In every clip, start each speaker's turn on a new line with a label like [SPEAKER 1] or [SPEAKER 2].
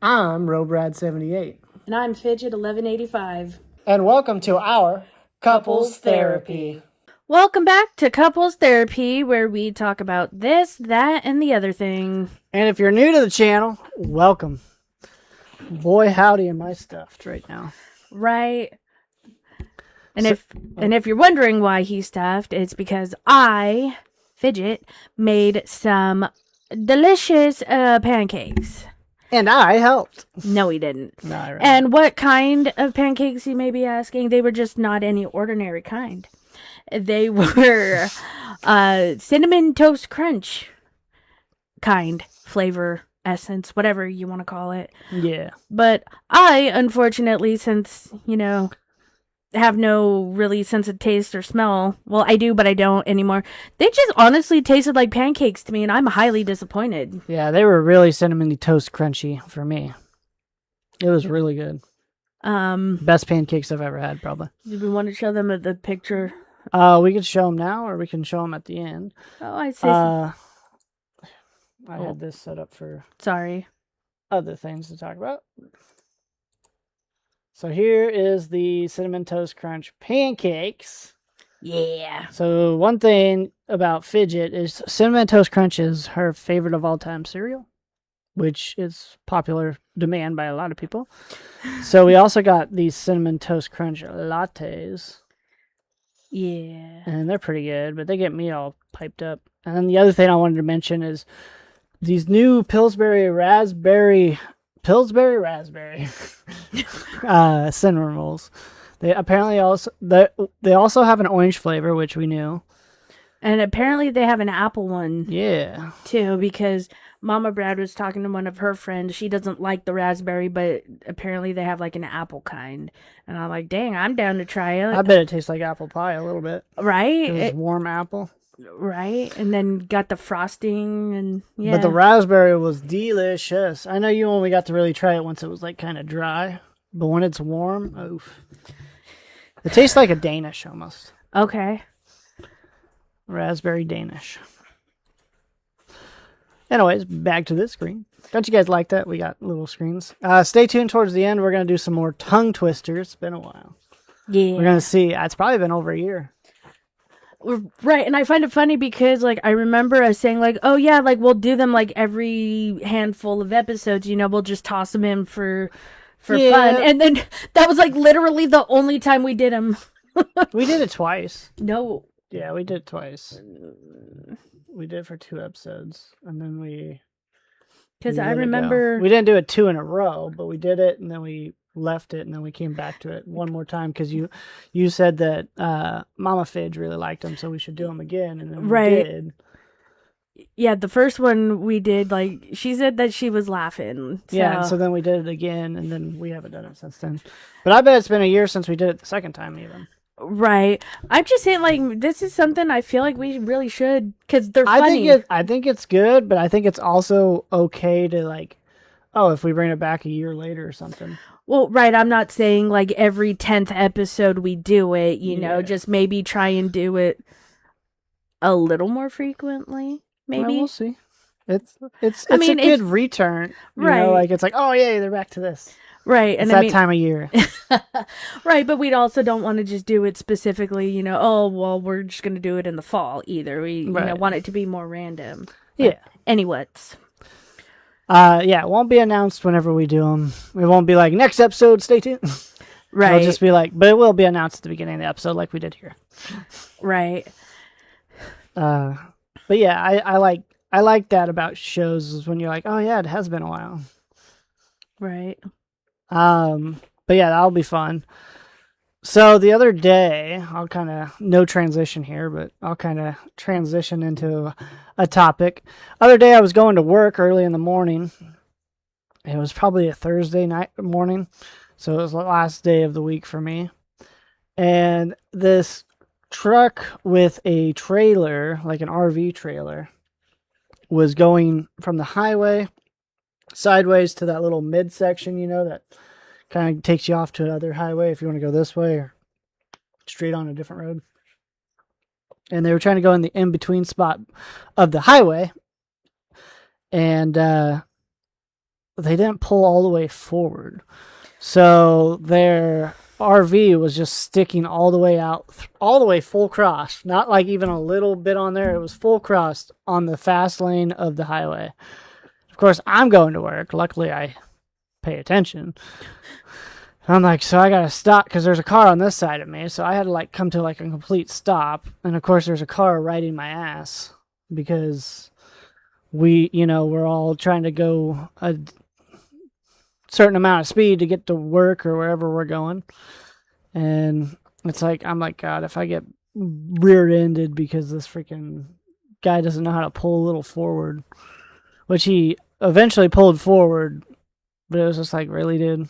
[SPEAKER 1] I'm Robrad78.
[SPEAKER 2] And I'm Fidget 1185.
[SPEAKER 1] And welcome to our Couples Therapy.
[SPEAKER 2] Welcome back to Couples Therapy, where we talk about this, that, and the other thing.
[SPEAKER 1] And if you're new to the channel, welcome. Boy, howdy am I stuffed right now.
[SPEAKER 2] Right. And if you're wondering why he's stuffed, it's because I, Fidget, made some delicious pancakes.
[SPEAKER 1] And I helped.
[SPEAKER 2] No, he didn't.
[SPEAKER 1] No, I
[SPEAKER 2] And what kind of pancakes, you may be asking? They were just not any ordinary kind. They were cinnamon toast crunch kind, flavor, essence, whatever you want to call it.
[SPEAKER 1] Yeah.
[SPEAKER 2] But I, unfortunately, since, have no really sense of taste or smell. Well, I do, but I don't anymore. They just honestly tasted like pancakes to me, and I'm highly disappointed.
[SPEAKER 1] Yeah, they were really cinnamony toast crunchy for me. It was really good. Best pancakes I've ever had, probably.
[SPEAKER 2] Do we want to show them the picture?
[SPEAKER 1] We can show them now, or we can show them at the end.
[SPEAKER 2] Oh, I see.
[SPEAKER 1] I had this set up for other things to talk about. So here is the Cinnamon Toast Crunch pancakes.
[SPEAKER 2] Yeah.
[SPEAKER 1] So one thing about Fidget is Cinnamon Toast Crunch is her favorite of all time cereal, which is popular demand by a lot of people. So we also got these Cinnamon Toast Crunch lattes.
[SPEAKER 2] Yeah.
[SPEAKER 1] And they're pretty good, but they get me all piped up. And then the other thing I wanted to mention is these new Pillsbury raspberry cinnamon rolls. They apparently also have an orange flavor, which we knew.
[SPEAKER 2] And apparently they have an apple one.
[SPEAKER 1] Yeah.
[SPEAKER 2] Too, because Mama Brad was talking to one of her friends. She doesn't like the raspberry, but apparently they have like an apple kind. And I'm like, dang, I'm down to try it.
[SPEAKER 1] I bet it tastes like apple pie a little bit.
[SPEAKER 2] Right?
[SPEAKER 1] It's warm apple.
[SPEAKER 2] Right? And then got the frosting and yeah.
[SPEAKER 1] But the raspberry was delicious. I know you only got to really try it once it was like kind of dry. But when it's warm, oof. It tastes like a Danish almost.
[SPEAKER 2] Okay.
[SPEAKER 1] Raspberry Danish. Anyways, back to this screen. Don't you guys like that? We got little screens. Stay tuned towards the end. We're going to do some more tongue twisters. It's been a while.
[SPEAKER 2] Yeah.
[SPEAKER 1] We're going to see. It's probably been over a year.
[SPEAKER 2] Right, and I find it funny because, like, I remember us saying, like, oh, yeah, like, we'll do them, like, every handful of episodes, we'll just toss them in for fun. And then that was, like, literally the only time we did them.
[SPEAKER 1] We did it twice.
[SPEAKER 2] No.
[SPEAKER 1] Yeah, we did it twice. We did it for 2 episodes, and then we...
[SPEAKER 2] Because I remember...
[SPEAKER 1] We didn't do it 2 in a row, but we did it, and then we left it, and then we came back to it one more time, because you said that Mama Fidge really liked them, so we should do them again, and then we did.
[SPEAKER 2] Yeah, the first one we did, like, she said that she was laughing. So.
[SPEAKER 1] Yeah, and so then we did it again, and then we haven't done it since then. But I bet it's been a year since we did it the second time, even.
[SPEAKER 2] Right. I'm just saying, like, this is something I feel like we really should, because they're funny.
[SPEAKER 1] I think it's good, but I think it's also okay to, like, if we bring it back a year later or something.
[SPEAKER 2] Well, right, I'm not saying, like, every 10th episode we do it, just maybe try and do it a little more frequently, maybe.
[SPEAKER 1] Well, we'll see. It's a good return.
[SPEAKER 2] Right.
[SPEAKER 1] Like, it's like, oh, yeah, they're back to this.
[SPEAKER 2] Right.
[SPEAKER 1] It's that time of year.
[SPEAKER 2] Right, but we also don't want to just do it specifically, oh, well, we're just going to do it in the fall either. We want it to be more random.
[SPEAKER 1] Yeah.
[SPEAKER 2] Anyways.
[SPEAKER 1] Yeah, it won't be announced whenever we do them. It won't be like, next episode, stay tuned. Right. It'll just be like, but it will be announced at the beginning of the episode like we did here. Right. But yeah, I like that about shows is when you're like, oh yeah, it has been a while.
[SPEAKER 2] Right.
[SPEAKER 1] But yeah, that'll be fun. So the other day, I'll kind of, no transition here, but I'll kind of transition into a topic. Other day I was going to work early in the morning. It was probably a Thursday morning. So it was the last day of the week for me. And this truck with a trailer, like an RV trailer, was going from the highway sideways to that little midsection, that kind of takes you off to another highway if you want to go this way or straight on a different road. And they were trying to go in the in-between spot of the highway. And they didn't pull all the way forward. So their RV was just sticking all the way out, all the way full cross. Not like even a little bit on there. It was full cross on the fast lane of the highway. Of course, I'm going to work. Luckily, I pay attention. I'm like, so I got to stop because there's a car on this side of me. So I had to like come to like a complete stop. And of course, there's a car riding my ass because we're all trying to go a certain amount of speed to get to work or wherever we're going. And it's like, I'm like, God, if I get rear-ended because this freaking guy doesn't know how to pull a little forward, which he eventually pulled forward, but it was just like, really, dude?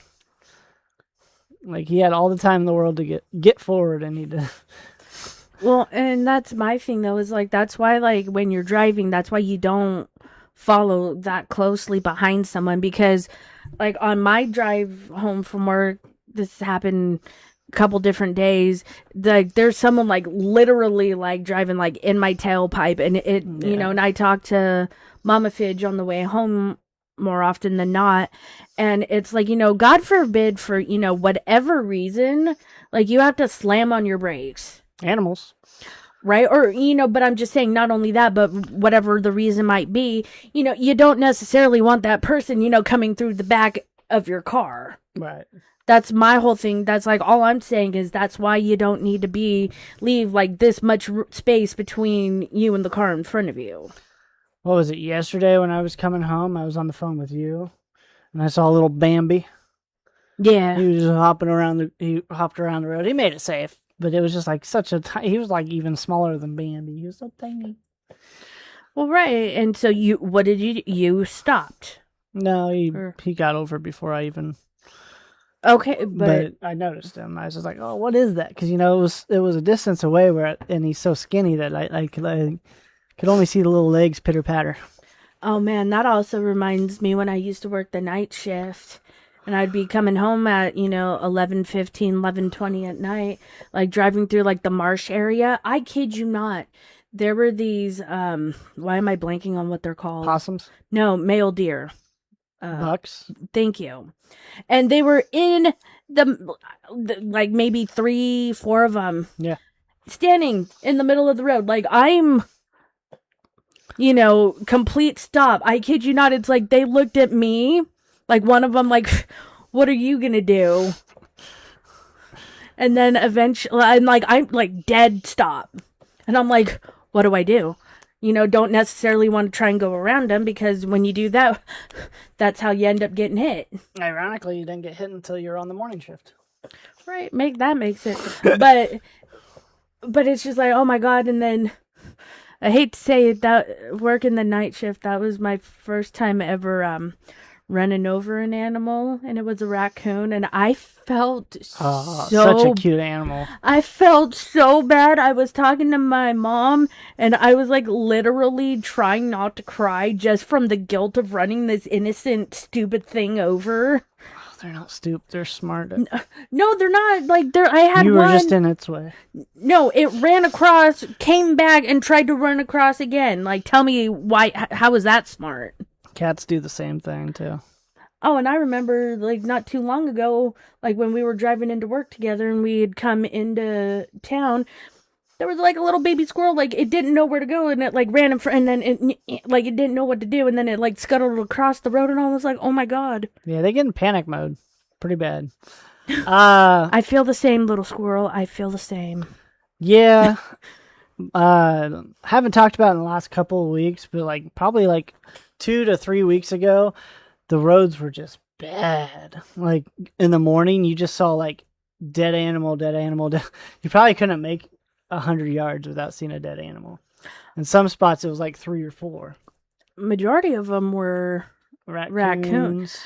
[SPEAKER 1] Like, he had all the time in the world to get forward, and he did.
[SPEAKER 2] Well, and that's my thing, though, is like, that's why, like, when you're driving, that's why you don't follow that closely behind someone, because like on my drive home from work, this happened a couple different days, like there's someone like literally like driving like in my tailpipe, and it and I talk to Mama Fidge on the way home more often than not, and it's like, God forbid, for whatever reason, like you have to slam on your brakes.
[SPEAKER 1] Animals.
[SPEAKER 2] Right? Or, but I'm just saying, not only that, but whatever the reason might be, you don't necessarily want that person, coming through the back of your car.
[SPEAKER 1] Right.
[SPEAKER 2] That's my whole thing. That's like, all I'm saying is that's why you don't need to leave like this much space between you and the car in front of you.
[SPEAKER 1] What was it, yesterday when I was coming home? I was on the phone with you, and I saw a little Bambi.
[SPEAKER 2] Yeah.
[SPEAKER 1] He was just he hopped around the road. He made it safe. But it was just like he was like even smaller than Bambi. He was so tiny.
[SPEAKER 2] Well, right. And so what did you stopped?
[SPEAKER 1] No, he got over before I even.
[SPEAKER 2] Okay,
[SPEAKER 1] but I noticed him. I was just like, oh, what is that? Because, it was a distance away and he's so skinny that I could only see the little legs pitter patter.
[SPEAKER 2] Oh man, that also reminds me when I used to work the night shift. And I'd be coming home at, 11:15, 11:20 at night, like driving through like the marsh area. I kid you not. There were these, why am I blanking on what they're called?
[SPEAKER 1] Possums?
[SPEAKER 2] No, male deer.
[SPEAKER 1] Bucks?
[SPEAKER 2] Thank you. And they were in the like maybe 3, 4 of them.
[SPEAKER 1] Yeah.
[SPEAKER 2] Standing in the middle of the road. Like I'm, complete stop. I kid you not. It's like they looked at me. Like, one of them, like, what are you gonna do? And then eventually, I'm like, dead stop. And I'm like, what do I do? Don't necessarily want to try and go around them, because when you do that, that's how you end up getting hit.
[SPEAKER 1] Ironically, you didn't get hit until you're on the morning shift.
[SPEAKER 2] Right, that makes it. But it's just like, oh my God. And then, I hate to say it, that working the night shift, that was my first time ever, running over an animal, and it was a raccoon, and I felt
[SPEAKER 1] such a cute animal.
[SPEAKER 2] I felt so bad. I was talking to my mom, and I was like literally trying not to cry just from the guilt of running this innocent, stupid thing over.
[SPEAKER 1] They're not stupid. They're smart.
[SPEAKER 2] No, they're not. Like, I had
[SPEAKER 1] You were
[SPEAKER 2] one.
[SPEAKER 1] just in its way.
[SPEAKER 2] No, it ran across, came back, and tried to run across again. Like, tell me why? How is that smart?
[SPEAKER 1] Cats do the same thing, too.
[SPEAKER 2] Oh, and I remember, like, not too long ago, like, when we were driving into work together and we had come into town, there was, like, a little baby squirrel, like, it didn't know where to go, and it, like, ran in front, and then it didn't know what to do, and then it, like, scuttled across the road, and I was like, oh my God.
[SPEAKER 1] Yeah, they get in panic mode. Pretty bad.
[SPEAKER 2] I feel the same, little squirrel. I feel the same.
[SPEAKER 1] Yeah. Haven't talked about it in the last couple of weeks, but, like, probably, like, 2 to 3 weeks ago, the roads were just bad. Like, in the morning, you just saw, like, dead animal. You probably couldn't make 100 yards without seeing a dead animal. In some spots, it was, like, 3 or 4.
[SPEAKER 2] Majority of them were raccoons.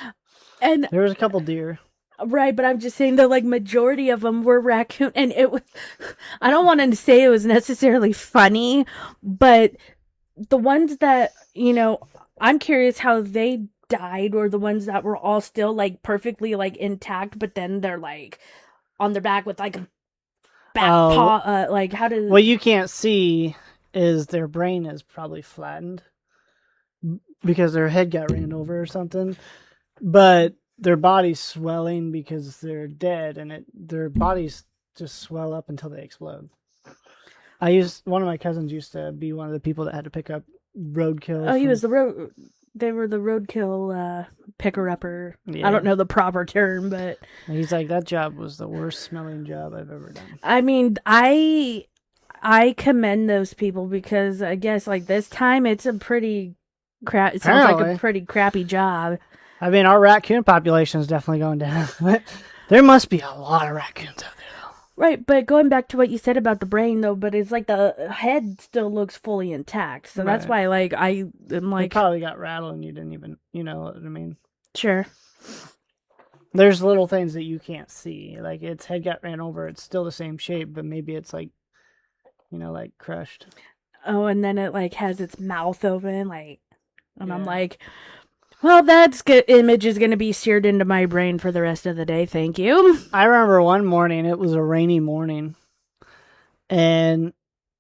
[SPEAKER 2] And
[SPEAKER 1] there was a couple deer.
[SPEAKER 2] Right, but I'm just saying the, like, majority of them were raccoon. And it was, I don't want to say it was necessarily funny, but the ones that, I'm curious how they died, or the ones that were all still like perfectly like intact, but then they're like on their back with like a back paw. Like, how does?
[SPEAKER 1] What you can't see is their brain is probably flattened because their head got ran over or something. but their body's swelling because they're dead, and their bodies just swell up until they explode. One of my cousins used to be one of the people that had to pick up roadkill.
[SPEAKER 2] Oh, he was the road. They were the roadkill picker-upper.
[SPEAKER 1] Yeah.
[SPEAKER 2] I don't know the proper term, but
[SPEAKER 1] he's like, that job was the worst smelling job I've ever done.
[SPEAKER 2] I mean, I commend those people because I guess like this time it's a pretty it sounds like a pretty crappy job.
[SPEAKER 1] I mean, our raccoon population is definitely going down. There must be a lot of raccoons out there, though.
[SPEAKER 2] Right, but going back to what you said about the brain, though, but it's like the head still looks fully intact, so that's why, like, I'm like...
[SPEAKER 1] It probably got rattled and you didn't even, you know what I mean?
[SPEAKER 2] Sure.
[SPEAKER 1] There's little things that you can't see. Like, its head got ran over, it's still the same shape, but maybe it's like, you know, like crushed.
[SPEAKER 2] Oh, and then it, like, has its mouth open, like... And I'm like... Well, that image is going to be seared into my brain for the rest of the day. Thank you.
[SPEAKER 1] I remember one morning, it was a rainy morning, and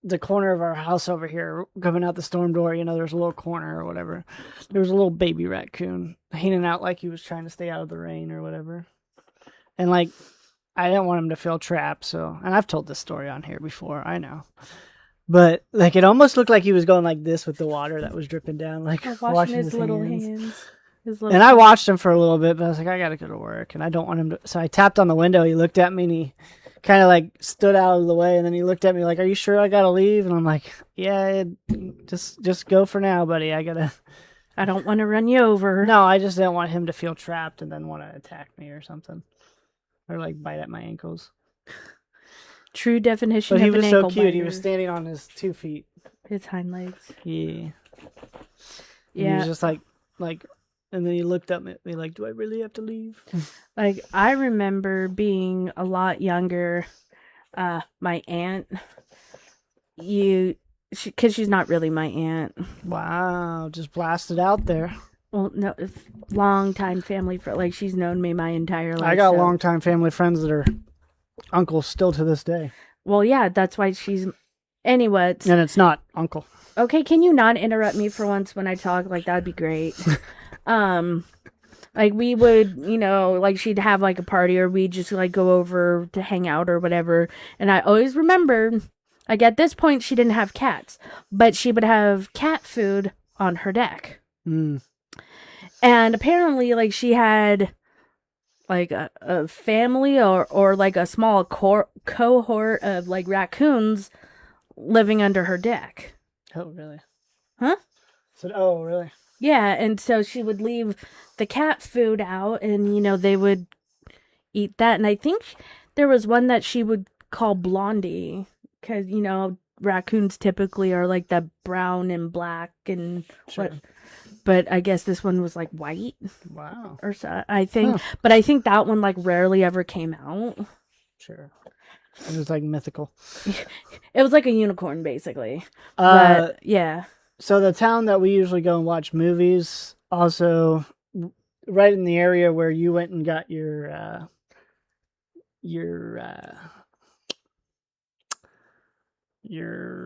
[SPEAKER 1] the corner of our house over here, coming out the storm door, you know, there's a little corner or whatever. There was a little baby raccoon hanging out like he was trying to stay out of the rain or whatever. And, like, I didn't want him to feel trapped, so... And I've told this story on here before, I know. But, like, it almost looked like he was going like this with the water that was dripping down, like washing his little hands. And I watched him for a little bit, but I was like, I gotta go to work, and I don't want him to... So I tapped on the window, he looked at me, and he kind of, like, stood out of the way, and then he looked at me like, are you sure I gotta leave? And I'm like, yeah, just go for now, buddy, I
[SPEAKER 2] don't want to run you over.
[SPEAKER 1] No, I just didn't want him to feel trapped and then want to attack me or something. Or, like, bite at my ankles.
[SPEAKER 2] True definition of an ankle biter. But
[SPEAKER 1] he was so cute. He was standing on his 2 feet.
[SPEAKER 2] His hind legs.
[SPEAKER 1] Yeah.
[SPEAKER 2] Yeah.
[SPEAKER 1] He was just like, and then he looked up at me like, do I really have to leave?
[SPEAKER 2] Like, I remember being a lot younger. My aunt, because she's not really my aunt.
[SPEAKER 1] Wow, just blasted out there.
[SPEAKER 2] Well, no, long-time family friend. Like, she's known me my entire life.
[SPEAKER 1] I got long-time family friends that are uncles still to this day.
[SPEAKER 2] Well, yeah, that's why she's... Anyway.
[SPEAKER 1] And it's not uncle.
[SPEAKER 2] Okay, can you not interrupt me for once when I talk? Like, that'd be great. Like, we would, you know, like, she'd have, like, a party, or we'd just, like, go over to hang out or whatever. And I always remember, like, at this point, she didn't have cats. But she would have cat food on her deck.
[SPEAKER 1] Mm.
[SPEAKER 2] And apparently, like, she had... like a family or like a small cohort of like raccoons living under her deck.
[SPEAKER 1] Oh, really?
[SPEAKER 2] Huh?
[SPEAKER 1] Oh, really?
[SPEAKER 2] Yeah, and so she would leave the cat food out, and, you know, they would eat that. And I think there was one that she would call Blondie, because, you know, raccoons typically are like that brown and black and
[SPEAKER 1] sure.
[SPEAKER 2] what. But I guess this one was like white.
[SPEAKER 1] Wow.
[SPEAKER 2] Or so, I think. Huh. But I think that one like rarely ever came out.
[SPEAKER 1] Sure. It was like mythical.
[SPEAKER 2] It was like a unicorn, basically. But yeah.
[SPEAKER 1] So the town that we usually go and watch movies, also right in the area where you went and got your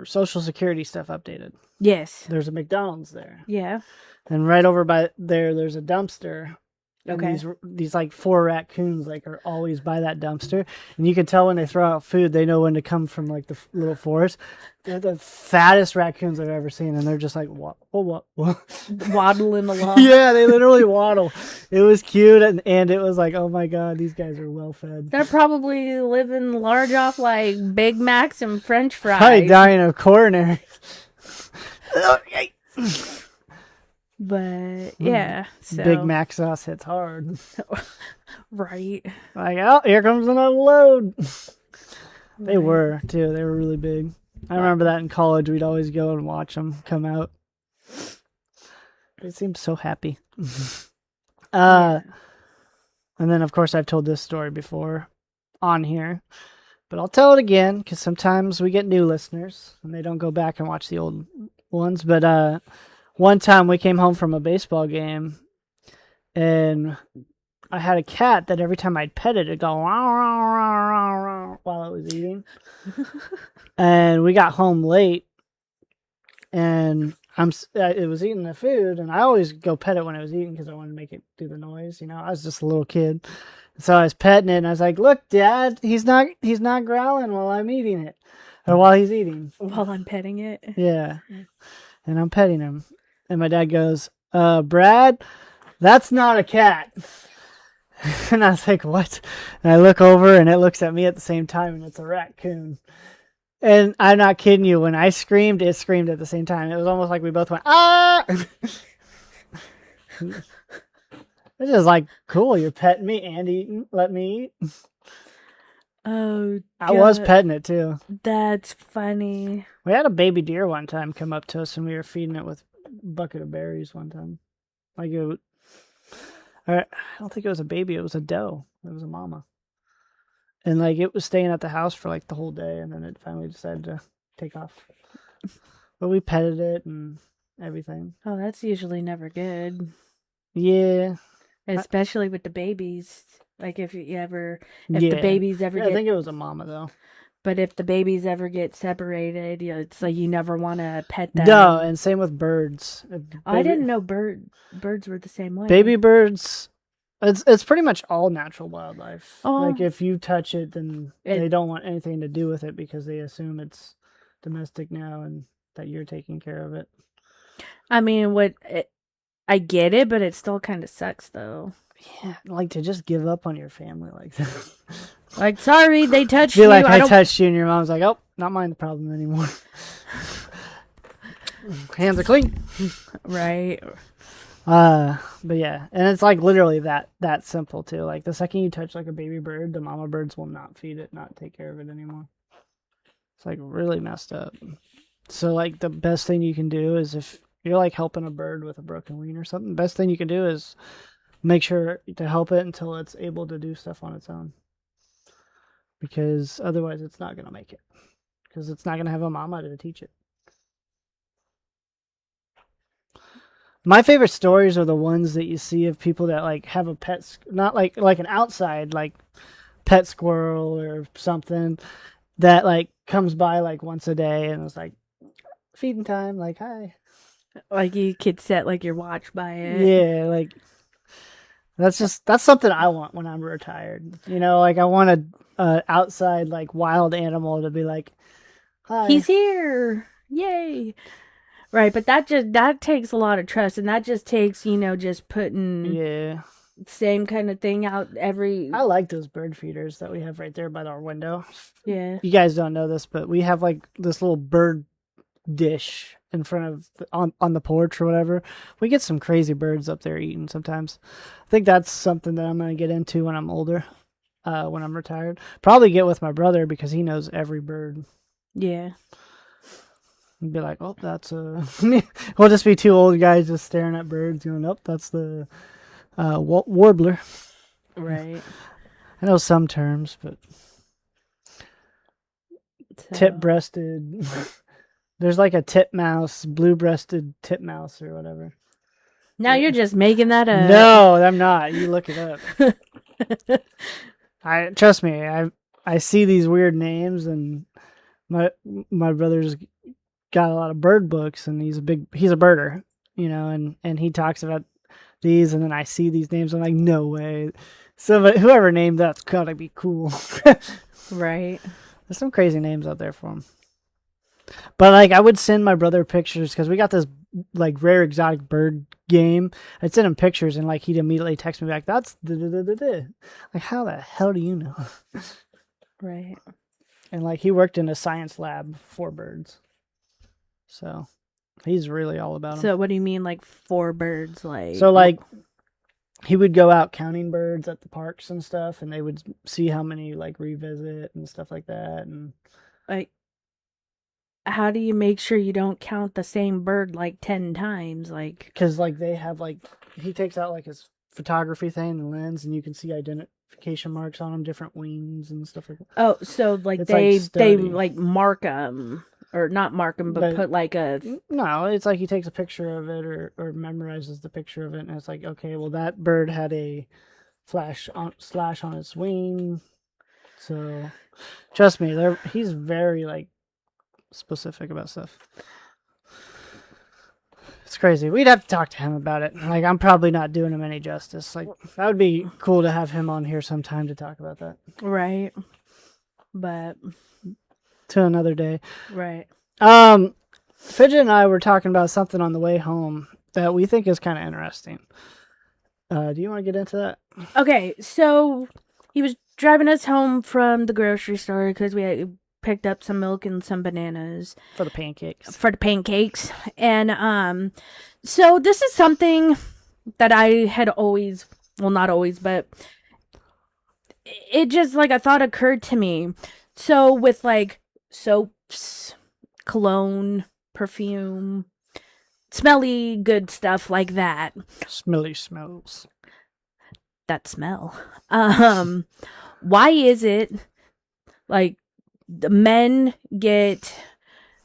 [SPEAKER 1] Social Security stuff updated.
[SPEAKER 2] Yes.
[SPEAKER 1] There's a McDonald's there.
[SPEAKER 2] Yeah.
[SPEAKER 1] And right over by there's a dumpster.
[SPEAKER 2] Okay.
[SPEAKER 1] And these like 4 raccoons like are always by that dumpster, and you can tell when they throw out food, they know when to come from like the little forest. They're the fattest raccoons I've ever seen, and they're just like what?
[SPEAKER 2] Waddling along.
[SPEAKER 1] Yeah, they literally waddle. It was cute, and it was like, oh my god, these guys are well fed.
[SPEAKER 2] They're probably living large off like Big Macs and French fries.
[SPEAKER 1] Probably dying of coronary.
[SPEAKER 2] But yeah, so
[SPEAKER 1] Big Mac sauce hits hard.
[SPEAKER 2] Right.
[SPEAKER 1] Like, oh, here comes another load. They were too. They were really big. I remember that in college. We'd always go and watch them come out. They seemed so happy. And then, of course, I've told this story before on here, but I'll tell it again because sometimes we get new listeners and they don't go back and watch the old ones. But one time we came home from a baseball game, and I had a cat that every time I'd pet it, it'd go while it was eating. And we got home late, and it was eating the food, and I always go pet it when it was eating because I wanted to make it do the noise. I was just a little kid, so I was petting it, and I was like, "Look, Dad, he's not growling while I'm eating it, or while he's eating,
[SPEAKER 2] while I'm petting it."
[SPEAKER 1] Yeah, and I'm petting him, and my dad goes, Brad, that's not a cat." And I was like, "What?" And I look over, and it looks at me at the same time, and it's a raccoon. And I'm not kidding you. When I screamed, it screamed at the same time. It was almost like we both went, "Ah!" It's just like, cool, you're petting me and eating. Let me eat.
[SPEAKER 2] Oh,
[SPEAKER 1] I was petting it too.
[SPEAKER 2] That's funny.
[SPEAKER 1] We had a baby deer one time come up to us, and we were feeding it with a bucket of berries one time. I don't think it was a baby. It was a doe. It was a mama. And it was staying at the house for the whole day, and then it finally decided to take off. But we petted it and everything.
[SPEAKER 2] Oh, that's usually never good.
[SPEAKER 1] Yeah.
[SPEAKER 2] Especially with the babies. If the babies ever
[SPEAKER 1] I think it was a mama though.
[SPEAKER 2] But if the babies ever get separated, it's like you never want to pet them.
[SPEAKER 1] No, and same with birds.
[SPEAKER 2] I didn't know birds were the same way.
[SPEAKER 1] Baby birds, it's pretty much all natural wildlife.
[SPEAKER 2] Oh.
[SPEAKER 1] If you touch it, then they don't want anything to do with it because they assume it's domestic now and that you're taking care of it.
[SPEAKER 2] I mean, I get it, but it still kind of sucks though.
[SPEAKER 1] Yeah, to just give up on your family like that.
[SPEAKER 2] Sorry, they touched you.
[SPEAKER 1] I touched you, and your mom's like, "Oh, not mine the problem anymore." Hands are clean.
[SPEAKER 2] Right.
[SPEAKER 1] But yeah, and it's literally that simple too. The second you touch a baby bird, the mama birds will not feed it, not take care of it anymore. It's really messed up. So the best thing you can do is if you're helping a bird with a broken wing or something, the best thing you can do is make sure to help it until it's able to do stuff on its own. Because otherwise it's not going to make it. Because it's not going to have a mama to teach it. My favorite stories are the ones that you see of people that have a pet, not like an outside pet squirrel or something that comes by once a day and it's feeding time, hi.
[SPEAKER 2] You could set your watch by it.
[SPEAKER 1] Yeah, that's something I want when I'm retired. I want a outside wild animal to be hi.
[SPEAKER 2] He's here. Yay. Right, but that takes a lot of trust, and that just takes, just putting same kind of thing out every...
[SPEAKER 1] I like those bird feeders that we have right there by our window.
[SPEAKER 2] Yeah.
[SPEAKER 1] You guys don't know this, but we have this little bird dish in front of on the porch or whatever. We get some crazy birds up there eating sometimes. I think that's something that I'm going to get into when I'm older, when I'm retired. Probably get with my brother because he knows every bird.
[SPEAKER 2] Yeah.
[SPEAKER 1] And be like, "Oh, that's we'll just be two old guys just staring at birds going, "Nope, that's the warbler."
[SPEAKER 2] Right.
[SPEAKER 1] I know some terms, but tip-breasted. There's a titmouse, blue-breasted titmouse or whatever.
[SPEAKER 2] Now you're just making that up.
[SPEAKER 1] No, I'm not. You look it up. Trust me. I see these weird names, and my brother's got a lot of bird books, and he's a birder, and he talks about these, and then I see these names, I'm like, no way. So whoever named that's gotta be cool.
[SPEAKER 2] Right.
[SPEAKER 1] There's some crazy names out there for them. But I would send my brother pictures because we got this rare exotic bird game. I'd send him pictures and he'd immediately text me back, "That's how the hell do you know?"
[SPEAKER 2] Right.
[SPEAKER 1] And he worked in a science lab for birds. So he's really all about them.
[SPEAKER 2] So what do you mean for birds?
[SPEAKER 1] So he would go out counting birds at the parks and stuff, and they would see how many revisit and stuff like that. And
[SPEAKER 2] how do you make sure you don't count the same bird 10 times?
[SPEAKER 1] Because they have he takes out his photography thing and lens, and you can see identification marks on them, different wings and stuff like that.
[SPEAKER 2] Oh, so they mark them, or not mark them, but put a...
[SPEAKER 1] No, it's he takes a picture of it or memorizes the picture of it, and it's okay, well, that bird had a slash on its wing. So trust me, he's very specific about stuff. It's crazy. We'd have to talk to him about it. Like, I'm probably not doing him any justice. Like, that would be cool to have him on here sometime to talk about that.
[SPEAKER 2] Right. But
[SPEAKER 1] to another day.
[SPEAKER 2] Right.
[SPEAKER 1] Fidget and I were talking about something on the way home that we think is kind of interesting. Do you want to get into that?
[SPEAKER 2] Okay, so he was driving us home from the grocery store because we had picked up some milk and some bananas
[SPEAKER 1] for the pancakes.
[SPEAKER 2] And so this is something that I had always, well, not always, but it just like a thought occurred to me. So with like soaps, cologne, perfume, smelly good stuff like that.
[SPEAKER 1] Smelly smells.
[SPEAKER 2] That smell. Why is it like the men get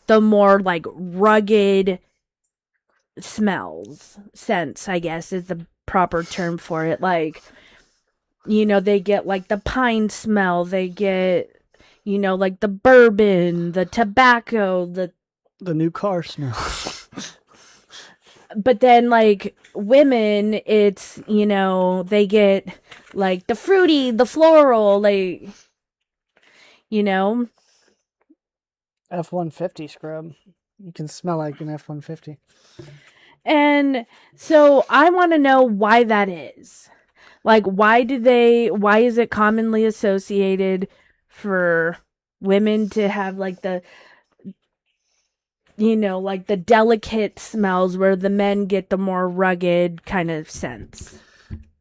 [SPEAKER 2] the more like rugged scents, I guess is the proper term for it. Like, you know, they get like the pine smell, they get, you know, like the bourbon, the tobacco, the
[SPEAKER 1] new car smell.
[SPEAKER 2] But then like women, it's, you know, they get like the fruity, the floral, like, you know,
[SPEAKER 1] F-150 scrub. You can smell like an F-150.
[SPEAKER 2] And so I want to know why that is. Like, why is it commonly associated for women to have like the, you know, like the delicate smells where the men get the more rugged kind of scents?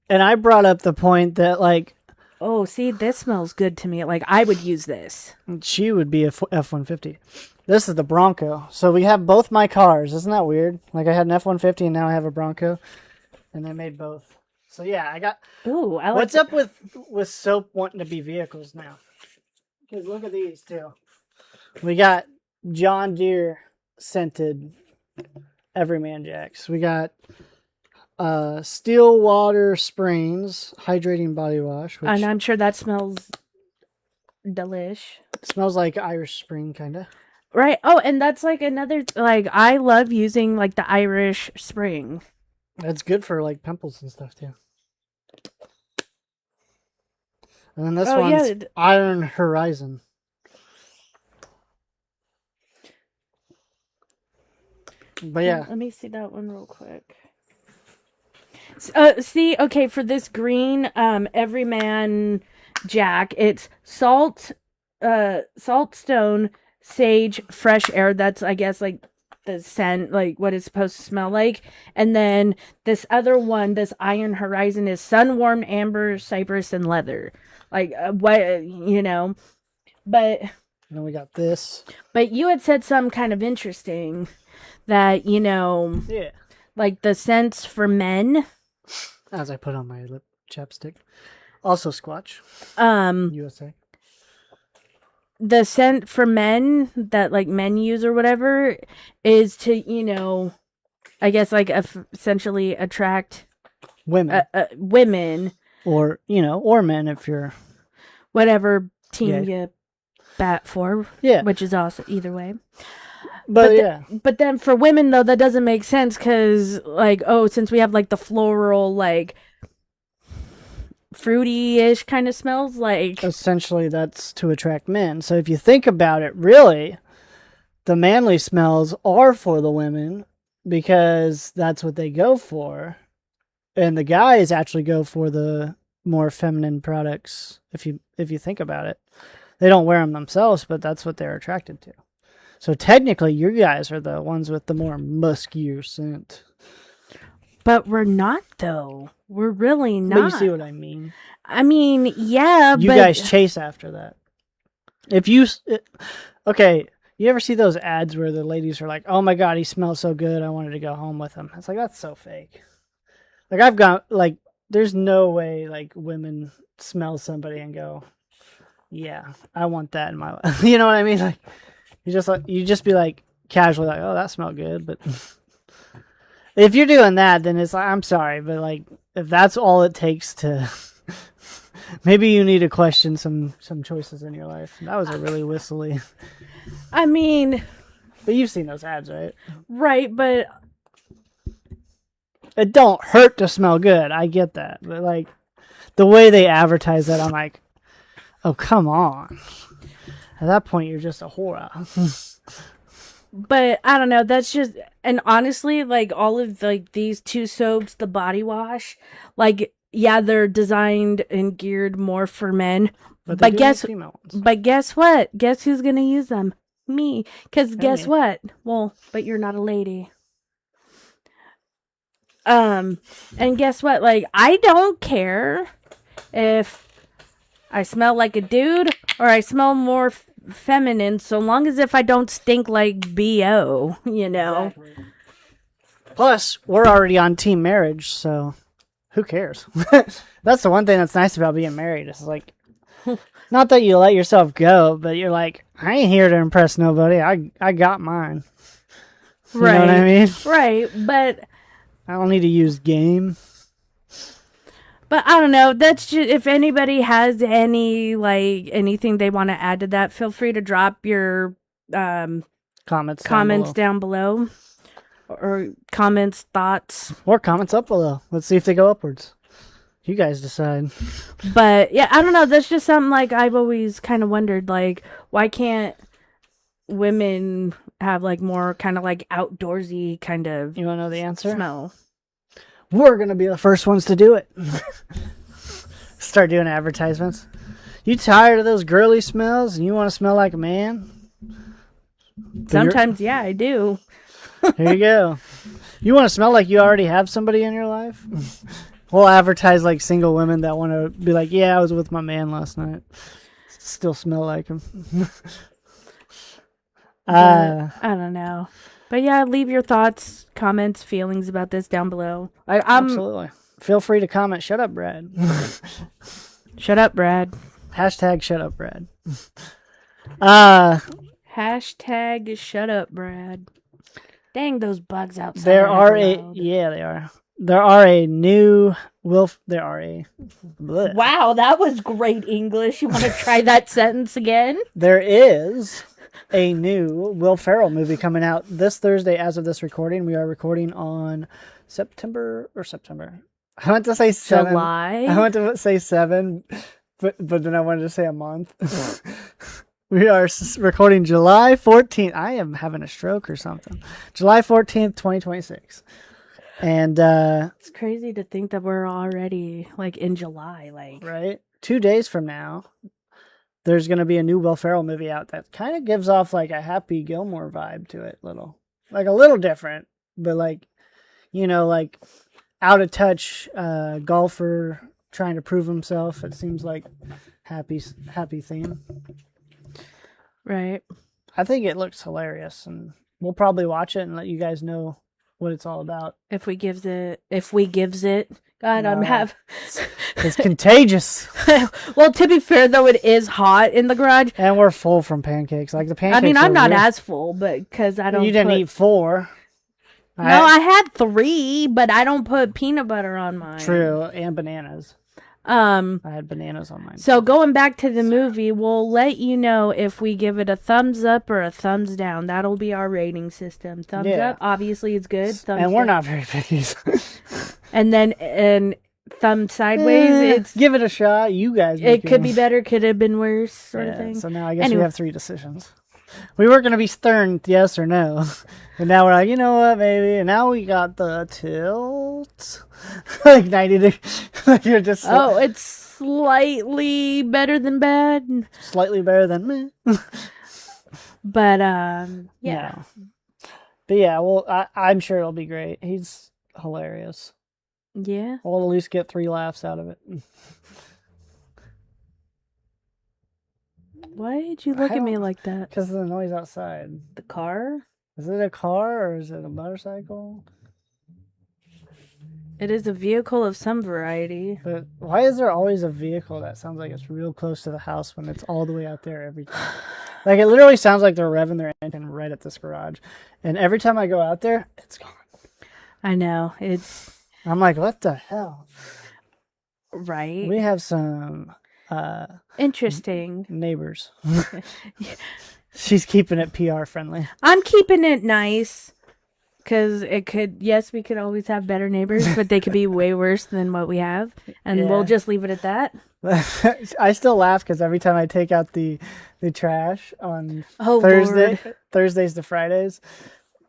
[SPEAKER 1] And I brought up the point that like,
[SPEAKER 2] oh, see, this smells good to me. Like, I would use this.
[SPEAKER 1] She would be a F-150. This is the Bronco. So we have both my cars. Isn't that weird? Like, I had an F-150 and now I have a Bronco. And I made both. So, yeah, I got...
[SPEAKER 2] Ooh, I like
[SPEAKER 1] what's up with soap wanting to be vehicles now? Because look at these, too. We got John Deere scented Everyman Jacks. We got... Stillwater Springs hydrating body wash, which
[SPEAKER 2] and I'm sure that smells delish.
[SPEAKER 1] Smells like Irish Spring, kind of.
[SPEAKER 2] Right. Oh, and that's like another, like, I love using like the Irish Spring.
[SPEAKER 1] That's good for like pimples and stuff too. And then this one's Iron Horizon. But yeah,
[SPEAKER 2] let me see that one real quick. See, okay, for this green Everyman Jack, it's saltstone, sage, fresh air. That's, I guess, like the scent, like what it's supposed to smell like. And then this other one, this Iron Horizon, is sun-warmed amber, cypress, and leather. Like what, you know? But
[SPEAKER 1] and then we got this.
[SPEAKER 2] But you had said something kind of interesting that, you know,
[SPEAKER 1] yeah,
[SPEAKER 2] like the scents for men.
[SPEAKER 1] As I put on my lip chapstick. Also Squatch. USA.
[SPEAKER 2] The scent for men that like men use or whatever is to, you know, I guess like essentially attract
[SPEAKER 1] women.
[SPEAKER 2] Women.
[SPEAKER 1] Or, you know, or men if you're...
[SPEAKER 2] whatever team you bat for.
[SPEAKER 1] Yeah.
[SPEAKER 2] Which is awesome either way.
[SPEAKER 1] But
[SPEAKER 2] then for women, though, that doesn't make sense because, like, oh, since we have, like, the floral, like, fruity-ish kind of smells, like...
[SPEAKER 1] Essentially, that's to attract men. So if you think about it, really, the manly smells are for the women because that's what they go for. And the guys actually go for the more feminine products, if you think about it. They don't wear them themselves, but that's what they're attracted to. So technically, you guys are the ones with the more muskier scent.
[SPEAKER 2] But we're not, though. We're really not.
[SPEAKER 1] But you see what I mean?
[SPEAKER 2] I mean, yeah,
[SPEAKER 1] you guys chase after that. Okay, you ever see those ads where the ladies are like, oh my God, he smells so good, I wanted to go home with him. It's like, that's so fake. Like, I've got, like, there's no way, like, women smell somebody and go, yeah, I want that in my life. You know what I mean? Like, you just be like casually like, oh, that smelled good. But if you're doing that, then it's like, I'm sorry, but like if that's all it takes to, maybe you need to question some choices in your life. That was a really whistly.
[SPEAKER 2] I mean,
[SPEAKER 1] but you've seen those ads, right?
[SPEAKER 2] Right, but
[SPEAKER 1] it don't hurt to smell good. I get that. But, like, the way they advertise that, I'm like, oh, come on. At that point, you're just a whore.
[SPEAKER 2] But I don't know. That's just, and honestly, like all of like these two soaps, the body wash, like yeah, they're designed and geared more for men.
[SPEAKER 1] But guess
[SPEAKER 2] what? Guess who's gonna use them? Me. Because guess
[SPEAKER 1] me.
[SPEAKER 2] what? Well, but you're not a lady. And guess what? Like I don't care if I smell like a dude or I smell more feminine, so long as if I don't stink like BO, you know.
[SPEAKER 1] Exactly. Plus, we're already on team marriage, so who cares? That's the one thing that's nice about being married. It's like, not that you let yourself go, but you're like, I ain't here to impress nobody. I got mine. You know what I mean?
[SPEAKER 2] Right, but
[SPEAKER 1] I don't need to use game.
[SPEAKER 2] But I don't know. That's just, if anybody has any like anything they want to add to that, feel free to drop your
[SPEAKER 1] Comments
[SPEAKER 2] down below, or comments, thoughts,
[SPEAKER 1] or comments up below. Let's see if they go upwards. You guys decide.
[SPEAKER 2] But yeah, I don't know. That's just something like I've always kind of wondered. Like, why can't women have like more kind of like outdoorsy kind of?
[SPEAKER 1] You want to know the answer?
[SPEAKER 2] Smell.
[SPEAKER 1] We're going to be the first ones to do it. Start doing advertisements. You tired of those girly smells and you want to smell like a man?
[SPEAKER 2] Sometimes, yeah, I do.
[SPEAKER 1] Here you go. You want to smell like you already have somebody in your life? We'll advertise like single women that want to be like, yeah, I was with my man last night. Still smell like him.
[SPEAKER 2] I don't know. But yeah, leave your thoughts, comments, feelings about this down below.
[SPEAKER 1] Absolutely. Feel free to comment. Shut up, Brad.
[SPEAKER 2] Shut up, Brad.
[SPEAKER 1] Hashtag shut up, Brad.
[SPEAKER 2] Hashtag shut up, Brad. Dang, those bugs outside.
[SPEAKER 1] They are. There are a new Wow,
[SPEAKER 2] that was great English. You want to try that sentence again?
[SPEAKER 1] There is a new Will Ferrell movie coming out this Thursday as of this recording. We are recording on September. I went to say 7.
[SPEAKER 2] July?
[SPEAKER 1] I went to say 7, but then I wanted to say a month. We are recording July 14th. I am having a stroke or something. July 14th, 2026. And
[SPEAKER 2] it's crazy to think that we're already like in July, like
[SPEAKER 1] right? 2 days from now, there's going to be a new Will Ferrell movie out that kind of gives off like a Happy Gilmore vibe to it, like a little different, but like, you know, like out of touch golfer trying to prove himself. It seems like happy theme.
[SPEAKER 2] Right.
[SPEAKER 1] I think it looks hilarious, and we'll probably watch it and let you guys know what it's all about.
[SPEAKER 2] If we gives it. God,
[SPEAKER 1] No. It's contagious.
[SPEAKER 2] Well, to be fair, though, it is hot in the garage.
[SPEAKER 1] And we're full from pancakes. Like the pancakes.
[SPEAKER 2] I mean, I'm not as full, but because I don't.
[SPEAKER 1] You didn't eat 4.
[SPEAKER 2] No, I had 3, but I don't put peanut butter on mine.
[SPEAKER 1] True, and bananas. I had bananas on mine.
[SPEAKER 2] So going back to the movie, we'll let you know if we give it a thumbs up or a thumbs down. That'll be our rating system. Thumbs up, obviously it's good. Thumbs
[SPEAKER 1] and we're
[SPEAKER 2] down.
[SPEAKER 1] not very picky.
[SPEAKER 2] and thumb sideways, it's
[SPEAKER 1] give it a shot. You guys.
[SPEAKER 2] It could be better, could have been worse, sort of thing.
[SPEAKER 1] So now I guess we have 3 decisions. We were going to be stern, yes or no. And now we're like, you know what, maybe. And now we got the tilt. Like 90 degrees. Like you're just.
[SPEAKER 2] Oh, it's slightly better than bad.
[SPEAKER 1] Slightly better than me.
[SPEAKER 2] But, yeah.
[SPEAKER 1] No. But yeah, well, I'm sure it'll be great. He's hilarious.
[SPEAKER 2] Yeah.
[SPEAKER 1] We'll at least get 3 laughs out of it.
[SPEAKER 2] Why did you look at me like that?
[SPEAKER 1] Because of the noise outside.
[SPEAKER 2] The car?
[SPEAKER 1] Is it a car or is it a motorcycle?
[SPEAKER 2] It is a vehicle of some variety.
[SPEAKER 1] But why is there always a vehicle that sounds like it's real close to the house when it's all the way out there every time? Like, it literally sounds like they're revving their engine right at this garage. And every time I go out there, it's gone.
[SPEAKER 2] I know.
[SPEAKER 1] I'm like, what the hell?
[SPEAKER 2] Right.
[SPEAKER 1] We have some...
[SPEAKER 2] interesting
[SPEAKER 1] neighbors. She's keeping it PR friendly.
[SPEAKER 2] I'm keeping it nice because yes, we could always have better neighbors, but they could be way worse than what we have. And we'll just leave it at that.
[SPEAKER 1] I still laugh because every time I take out the trash on
[SPEAKER 2] Lord.
[SPEAKER 1] Thursdays to Fridays,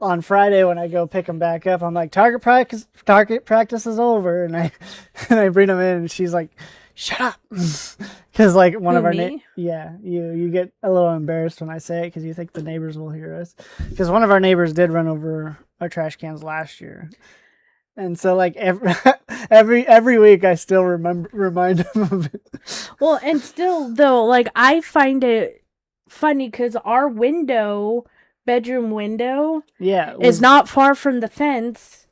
[SPEAKER 1] on Friday when I go pick them back up, I'm like, target practice is over, and I bring them in, and she's like, shut up, because like one of our you get a little embarrassed when I say it because you think the neighbors will hear us, because one of our neighbors did run over our trash cans last year. And so, like, every week, I still remind them of it.
[SPEAKER 2] Well, and still, though, like, I find it funny because our bedroom window, is not far from the fence.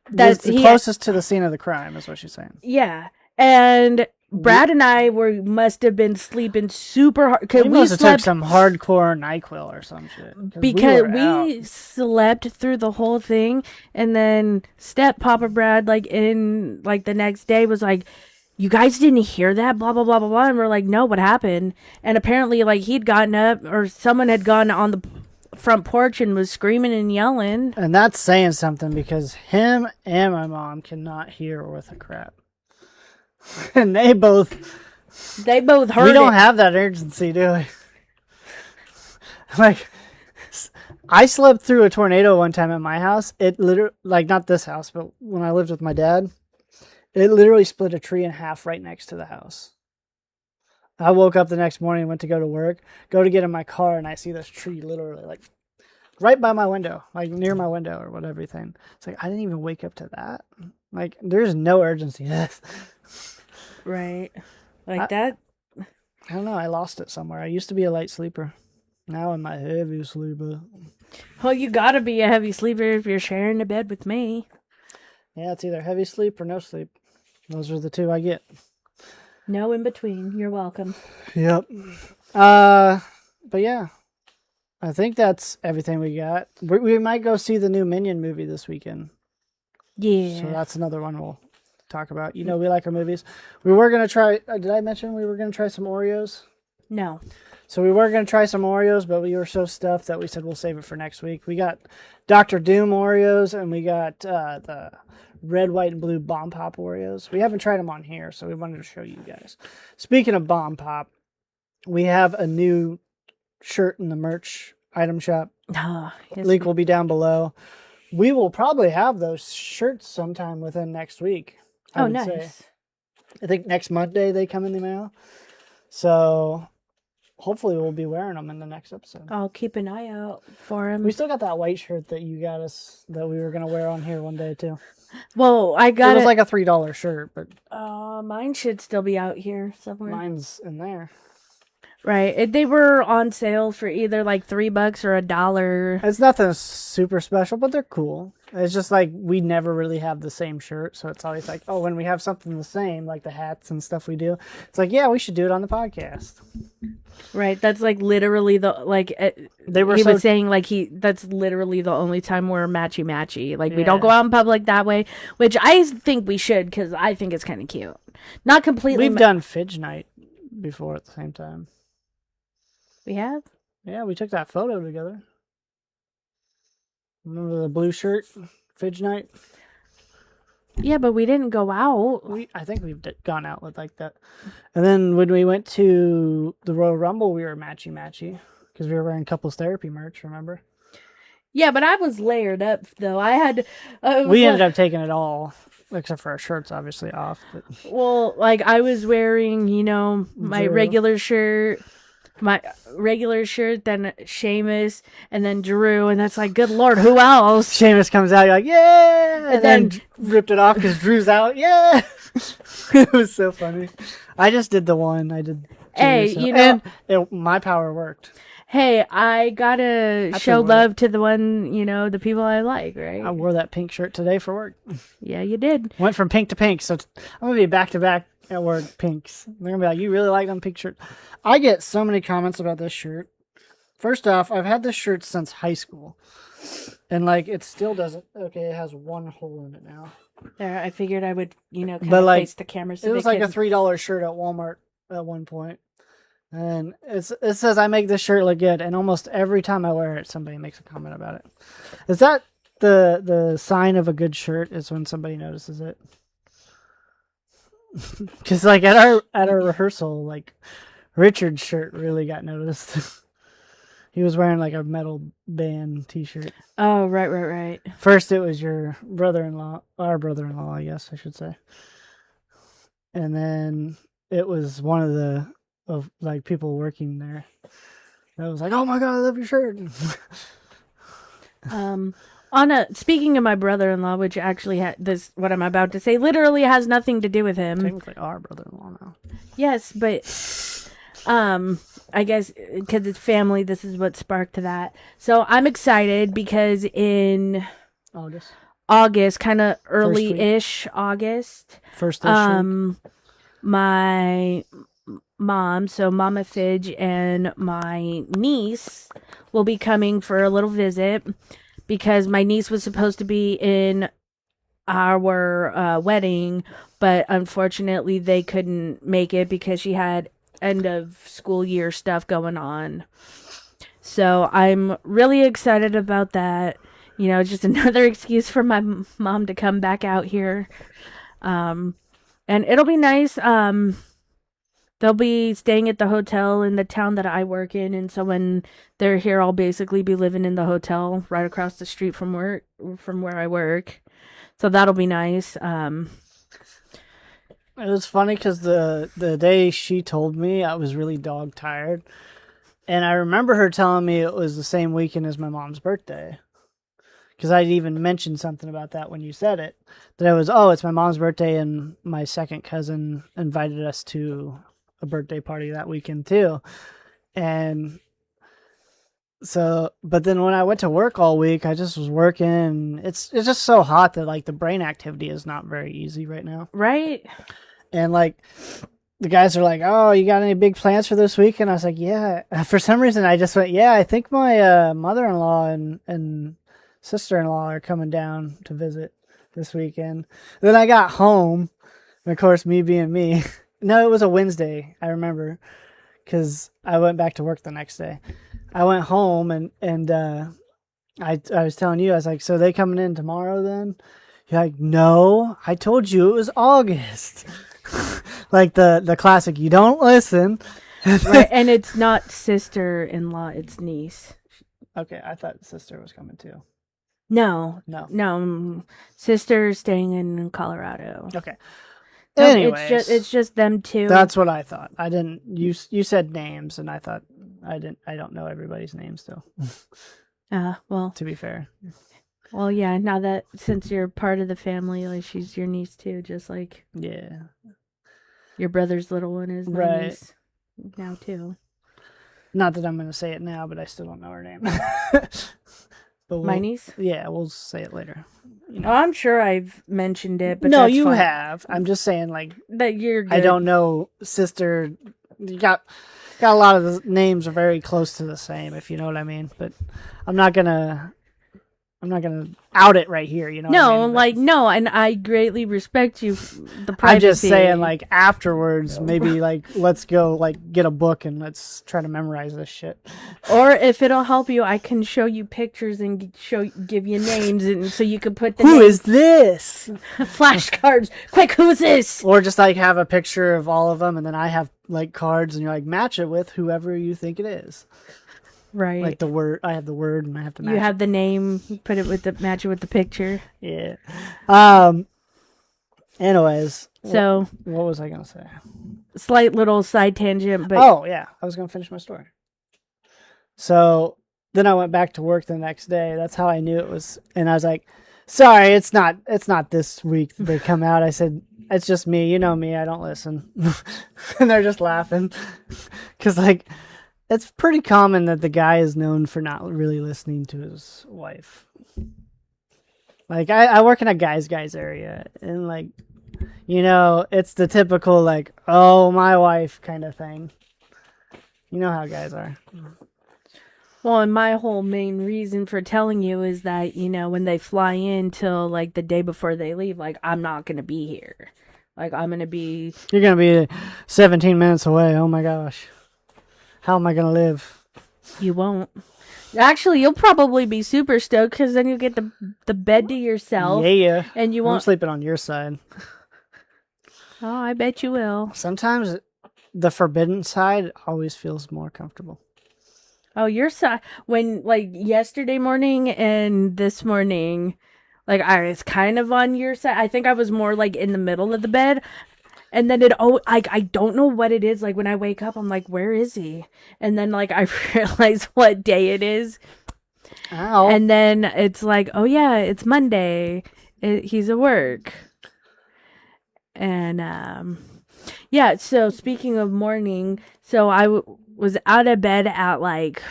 [SPEAKER 1] That's the closest to the scene of the crime, is what she's saying.
[SPEAKER 2] Yeah, and Brad and I must have been sleeping super hard because we
[SPEAKER 1] must have took some hardcore NyQuil or some shit.
[SPEAKER 2] Because we slept through the whole thing, and then Papa Brad, like in like the next day, was like, "You guys didn't hear that?" Blah blah blah blah blah. And we're like, "No, what happened?" And apparently, like he'd gotten up, or someone had gone on the front porch and was screaming and yelling.
[SPEAKER 1] And that's saying something because him and my mom cannot hear worth a crap. And they both heard. We don't have that urgency, do we? Like, I slept through a tornado one time at my house. It literally, like, not this house, but when I lived with my dad, it literally split a tree in half right next to the house. I woke up the next morning, went to go to work, go to get in my car, and I see this tree literally, like, right by my window, like near my window or whatever. Everything. It's like I didn't even wake up to that. Like, there's no urgency to this.
[SPEAKER 2] Right. Like that?
[SPEAKER 1] I don't know. I lost it somewhere. I used to be a light sleeper. Now I'm a heavy sleeper.
[SPEAKER 2] Well, you gotta be a heavy sleeper if you're sharing a bed with me.
[SPEAKER 1] Yeah, it's either heavy sleep or no sleep. Those are the two I get.
[SPEAKER 2] No in between. You're welcome.
[SPEAKER 1] Yep. But yeah. I think that's everything we got. We might go see the new Minion movie this weekend.
[SPEAKER 2] Yeah.
[SPEAKER 1] So that's another one we'll talk about. You know, we like our movies. We were going to try... did I mention we were going to try some Oreos?
[SPEAKER 2] No.
[SPEAKER 1] So we were going to try some Oreos, but we were so stuffed that we said we'll save it for next week. We got Dr. Doom Oreos, and we got the red, white, and blue Bomb Pop Oreos. We haven't tried them on here, so we wanted to show you guys. Speaking of Bomb Pop, we have a new shirt in the merch item shop. Link will be down below. We will probably have those shirts sometime within next week. I would say. I think next Monday they come in the mail. So hopefully we'll be wearing them in the next episode.
[SPEAKER 2] I'll keep an eye out for them.
[SPEAKER 1] We still got that white shirt that you got us that we were going to wear on here one day too.
[SPEAKER 2] Well, I got it.
[SPEAKER 1] Was like a $3 shirt, but
[SPEAKER 2] mine should still be out here somewhere.
[SPEAKER 1] Mine's in there.
[SPEAKER 2] Right. They were on sale for either like $3 or $1.
[SPEAKER 1] It's nothing super special, but they're cool. It's just like we never really have the same shirt, so it's always like, oh, when we have something the same, like the hats and stuff we do, it's like, yeah, we should do it on the podcast.
[SPEAKER 2] Right. That's like literally the was saying like that's literally the only time we're matchy. Like we don't go out in public that way, which I think we should because I think it's kind of cute. Not completely.
[SPEAKER 1] We've done Fidge Night before at the same time.
[SPEAKER 2] We have?
[SPEAKER 1] Yeah, we took that photo together. Remember the blue shirt, Fidge Night?
[SPEAKER 2] Yeah, but we didn't go out.
[SPEAKER 1] I think we've gone out with like that. And then when we went to the Royal Rumble, we were matchy because we were wearing couples therapy merch. Remember?
[SPEAKER 2] Yeah, but I was layered up though. I had.
[SPEAKER 1] We ended up taking it all, except for our shirts, obviously off. But...
[SPEAKER 2] Well, like I was wearing, my regular shirt. My regular shirt, then Seamus, and then Drew, and that's like, good Lord, who else?
[SPEAKER 1] Seamus comes out, you're like, yeah! And then ripped it off because Drew's out, yeah! It was so funny. I just did the one. I did.
[SPEAKER 2] Hey,
[SPEAKER 1] and my power worked.
[SPEAKER 2] Hey, I gotta show love to the one, the people I like, right?
[SPEAKER 1] I wore that pink shirt today for work.
[SPEAKER 2] Yeah, you did.
[SPEAKER 1] Went from pink to pink, so I'm gonna be back to back at work pinks. They're gonna be like, you really like them pink shirts? I get so many comments about this shirt. First off, I've had this shirt since high school, and like it still doesn't. Okay, it has one hole in it now.
[SPEAKER 2] There, I figured I would, kind of face the camera. So
[SPEAKER 1] it was like a $3 shirt at Walmart at one point. And it says I make this shirt look good, and almost every time I wear it, somebody makes a comment about it. Is that the sign of a good shirt is when somebody notices it. Because like at our rehearsal, like Richard's shirt really got noticed. He was wearing like a metal band T-shirt.
[SPEAKER 2] Oh, right.
[SPEAKER 1] First, it was your brother-in-law, our brother-in-law, I guess I should say, and then it was one of the like people working there. I was like, "Oh my god, I love your shirt."
[SPEAKER 2] Speaking of my brother-in-law, which actually this what I'm about to say literally has nothing to do with him.
[SPEAKER 1] Technically, our brother-in-law now.
[SPEAKER 2] Yes, but I guess because it's family, this is what sparked that. So I'm excited because in August, kind of early-ish August,
[SPEAKER 1] first
[SPEAKER 2] my mom, so Mama Fidge and my niece will be coming for a little visit because my niece was supposed to be in our wedding, but unfortunately they couldn't make it because she had end of school year stuff going on. So I'm really excited about that. You know, just another excuse for my mom to come back out here. And it'll be nice. They'll be staying at the hotel in the town that I work in, and so when they're here, I'll basically be living in the hotel right across the street from where I work. So that'll be nice.
[SPEAKER 1] It was funny because the day she told me, I was really dog tired, and I remember her telling me it was the same weekend as my mom's birthday. Because I'd even mentioned something about that when you said it. That it was, it's my mom's birthday, and my second cousin invited us to a birthday party that weekend too. And so, but then when I went to work all week, I just was working. And it's just so hot that like the brain activity is not very easy right now.
[SPEAKER 2] Right.
[SPEAKER 1] And like the guys are like, "Oh, you got any big plans for this week?" And I was like, "Yeah." For some reason, I just went, "Yeah, I think my mother-in-law and sister-in-law are coming down to visit this weekend." Then I got home, and of course, me being me. No, it was a Wednesday, I remember, because I went back to work the next day. I went home, and I was telling you, I was like, "So they coming in tomorrow then?" You're like, "No, I told you it was August." Like the classic, you don't listen.
[SPEAKER 2] Right, and it's not sister-in-law, it's niece.
[SPEAKER 1] Okay, I thought sister was coming too.
[SPEAKER 2] No. Sister's staying in Colorado.
[SPEAKER 1] Okay.
[SPEAKER 2] No,
[SPEAKER 1] Anyways,
[SPEAKER 2] it's just them two.
[SPEAKER 1] That's what I thought. I didn't. You said names, and I thought I didn't. I don't know everybody's names still.
[SPEAKER 2] Well.
[SPEAKER 1] To be fair.
[SPEAKER 2] Well, yeah. Now that since you're part of the family, like she's your niece too, just like your brother's little one is my niece now too.
[SPEAKER 1] Not that I'm going to say it now, but I still don't know her name. But
[SPEAKER 2] my niece?
[SPEAKER 1] Yeah, we'll say it later.
[SPEAKER 2] You know. Oh, I'm sure I've mentioned it, but
[SPEAKER 1] no,
[SPEAKER 2] that's
[SPEAKER 1] you
[SPEAKER 2] fine.
[SPEAKER 1] have. I'm just saying, like
[SPEAKER 2] that you're good.
[SPEAKER 1] I don't know, sister. You got a lot of the names are very close to the same, if you know what I mean. But I'm not gonna out it right here. You know.
[SPEAKER 2] No,
[SPEAKER 1] what I mean?
[SPEAKER 2] no, and I greatly respect you. The privacy.
[SPEAKER 1] I'm just saying, like afterwards, maybe like let's go like get a book and let's try to memorize this shit.
[SPEAKER 2] Or if it'll help you, I can show you pictures and give you names, and so you can put the
[SPEAKER 1] Who is this?
[SPEAKER 2] Flashcards. Quick, who is this?
[SPEAKER 1] Or just like have a picture of all of them, and then I have like cards, and you're like match it with whoever you think it is.
[SPEAKER 2] Right.
[SPEAKER 1] Like the word, I have the word, and I have to match.
[SPEAKER 2] You have the name, put it with match it with the picture.
[SPEAKER 1] Yeah. Anyways,
[SPEAKER 2] so
[SPEAKER 1] what was I gonna say?
[SPEAKER 2] Slight little side tangent, but
[SPEAKER 1] yeah, I was gonna finish my story. So then I went back to work the next day. That's how I knew it was, and I was like, "Sorry, it's not this week that they come out." I said, "It's just me. You know me. I don't listen," and they're just laughing because like. It's pretty common that the guy is known for not really listening to his wife. Like, I work in a guys area, and, like, you know, it's the typical, like, oh, my wife kind of thing. You know how guys are.
[SPEAKER 2] Well, and my whole main reason for telling you is that, you know, when they fly in till, like, the day before they leave, like, I'm not going to be here. Like, I'm going to be...
[SPEAKER 1] You're going to be 17 minutes away. Oh, my gosh. How am I going to live?
[SPEAKER 2] You won't. Actually, you'll probably be super stoked because then you get the bed to yourself.
[SPEAKER 1] Yeah.
[SPEAKER 2] And you
[SPEAKER 1] I'm
[SPEAKER 2] won't.
[SPEAKER 1] sleeping on your side.
[SPEAKER 2] Oh, I bet you will.
[SPEAKER 1] Sometimes the forbidden side always feels more comfortable.
[SPEAKER 2] Oh, your side. When, like, yesterday morning and this morning, like, I was kind of on your side. I think I was more, like, in the middle of the bed. And then I don't know what it is. Like, when I wake up, I'm like, where is he? And then, like, I realize what day it is.
[SPEAKER 1] Ow.
[SPEAKER 2] And then it's like, oh, yeah, it's Monday. He's at work. And, yeah, so speaking of morning, so I was out of bed at, like,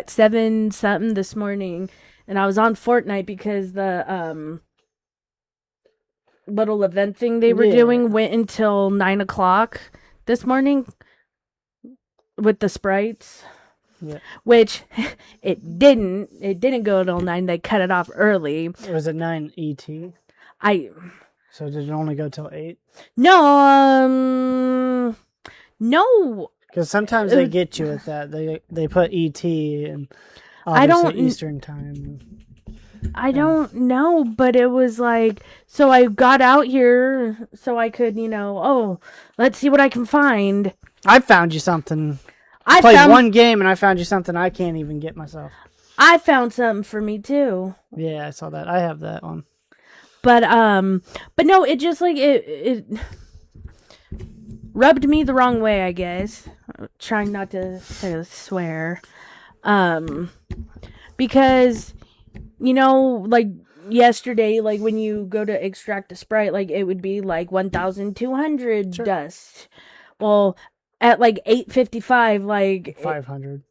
[SPEAKER 2] 7 something this morning. And I was on Fortnite because the, little event thing they were doing went until 9 o'clock this morning with the sprites.
[SPEAKER 1] Yeah.
[SPEAKER 2] Which it didn't go till 9. They cut it off early.
[SPEAKER 1] It was at 9 ET. So did it only go till 8?
[SPEAKER 2] No, no.
[SPEAKER 1] Because sometimes they get you with that. They put ET and
[SPEAKER 2] I don't
[SPEAKER 1] obviously Eastern time.
[SPEAKER 2] I don't know, but it was like, so I got out here so I could, let's see what I can find.
[SPEAKER 1] I found you something.
[SPEAKER 2] I
[SPEAKER 1] played one game and I found you something I can't even get myself.
[SPEAKER 2] I found something for me too.
[SPEAKER 1] Yeah, I saw that. I have that one.
[SPEAKER 2] But no, it just like it rubbed me the wrong way, I guess. Trying not to swear. Because like yesterday, like when you go to extract a sprite, like it would be like 1,200 dust. Well, at like 8:55, like
[SPEAKER 1] 500.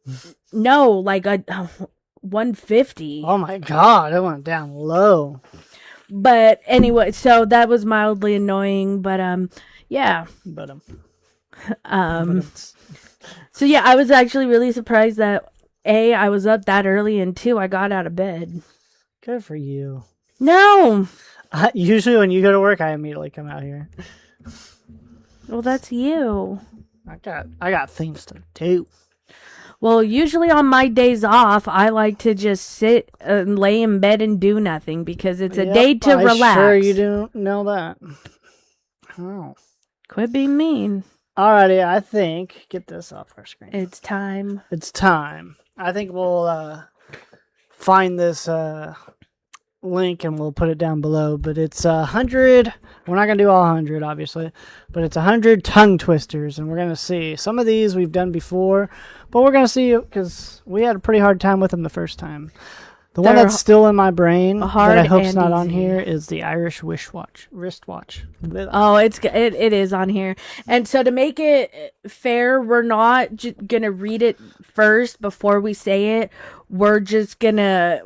[SPEAKER 2] No, like 150.
[SPEAKER 1] Oh my god, it went down low.
[SPEAKER 2] But anyway, so that was mildly annoying, but yeah. So yeah, I was actually really surprised that A, I was up that early, and 2, I got out of bed.
[SPEAKER 1] Good for you.
[SPEAKER 2] No.
[SPEAKER 1] Usually when you go to work, I immediately come out here.
[SPEAKER 2] Well, that's you.
[SPEAKER 1] I got things to do.
[SPEAKER 2] Well, usually on my days off, I like to just sit and lay in bed and do nothing because it's a day to relax.
[SPEAKER 1] Sure you don't know that. Oh.
[SPEAKER 2] Quit being mean.
[SPEAKER 1] Alrighty, I think get this off our screen.
[SPEAKER 2] It's time.
[SPEAKER 1] It's time. I think we'll find this link and we'll put it down below. But it's 100. We're not gonna do all 100, obviously, but it's 100 tongue twisters, and we're gonna see. Some of these we've done before, but we're gonna see because we had a pretty hard time with them the first time. The one that's still in my brain that I hope's not on here is the Irish wristwatch.
[SPEAKER 2] Oh, it is on here. And so to make it fair, we're not gonna read it first before we say it. We're just gonna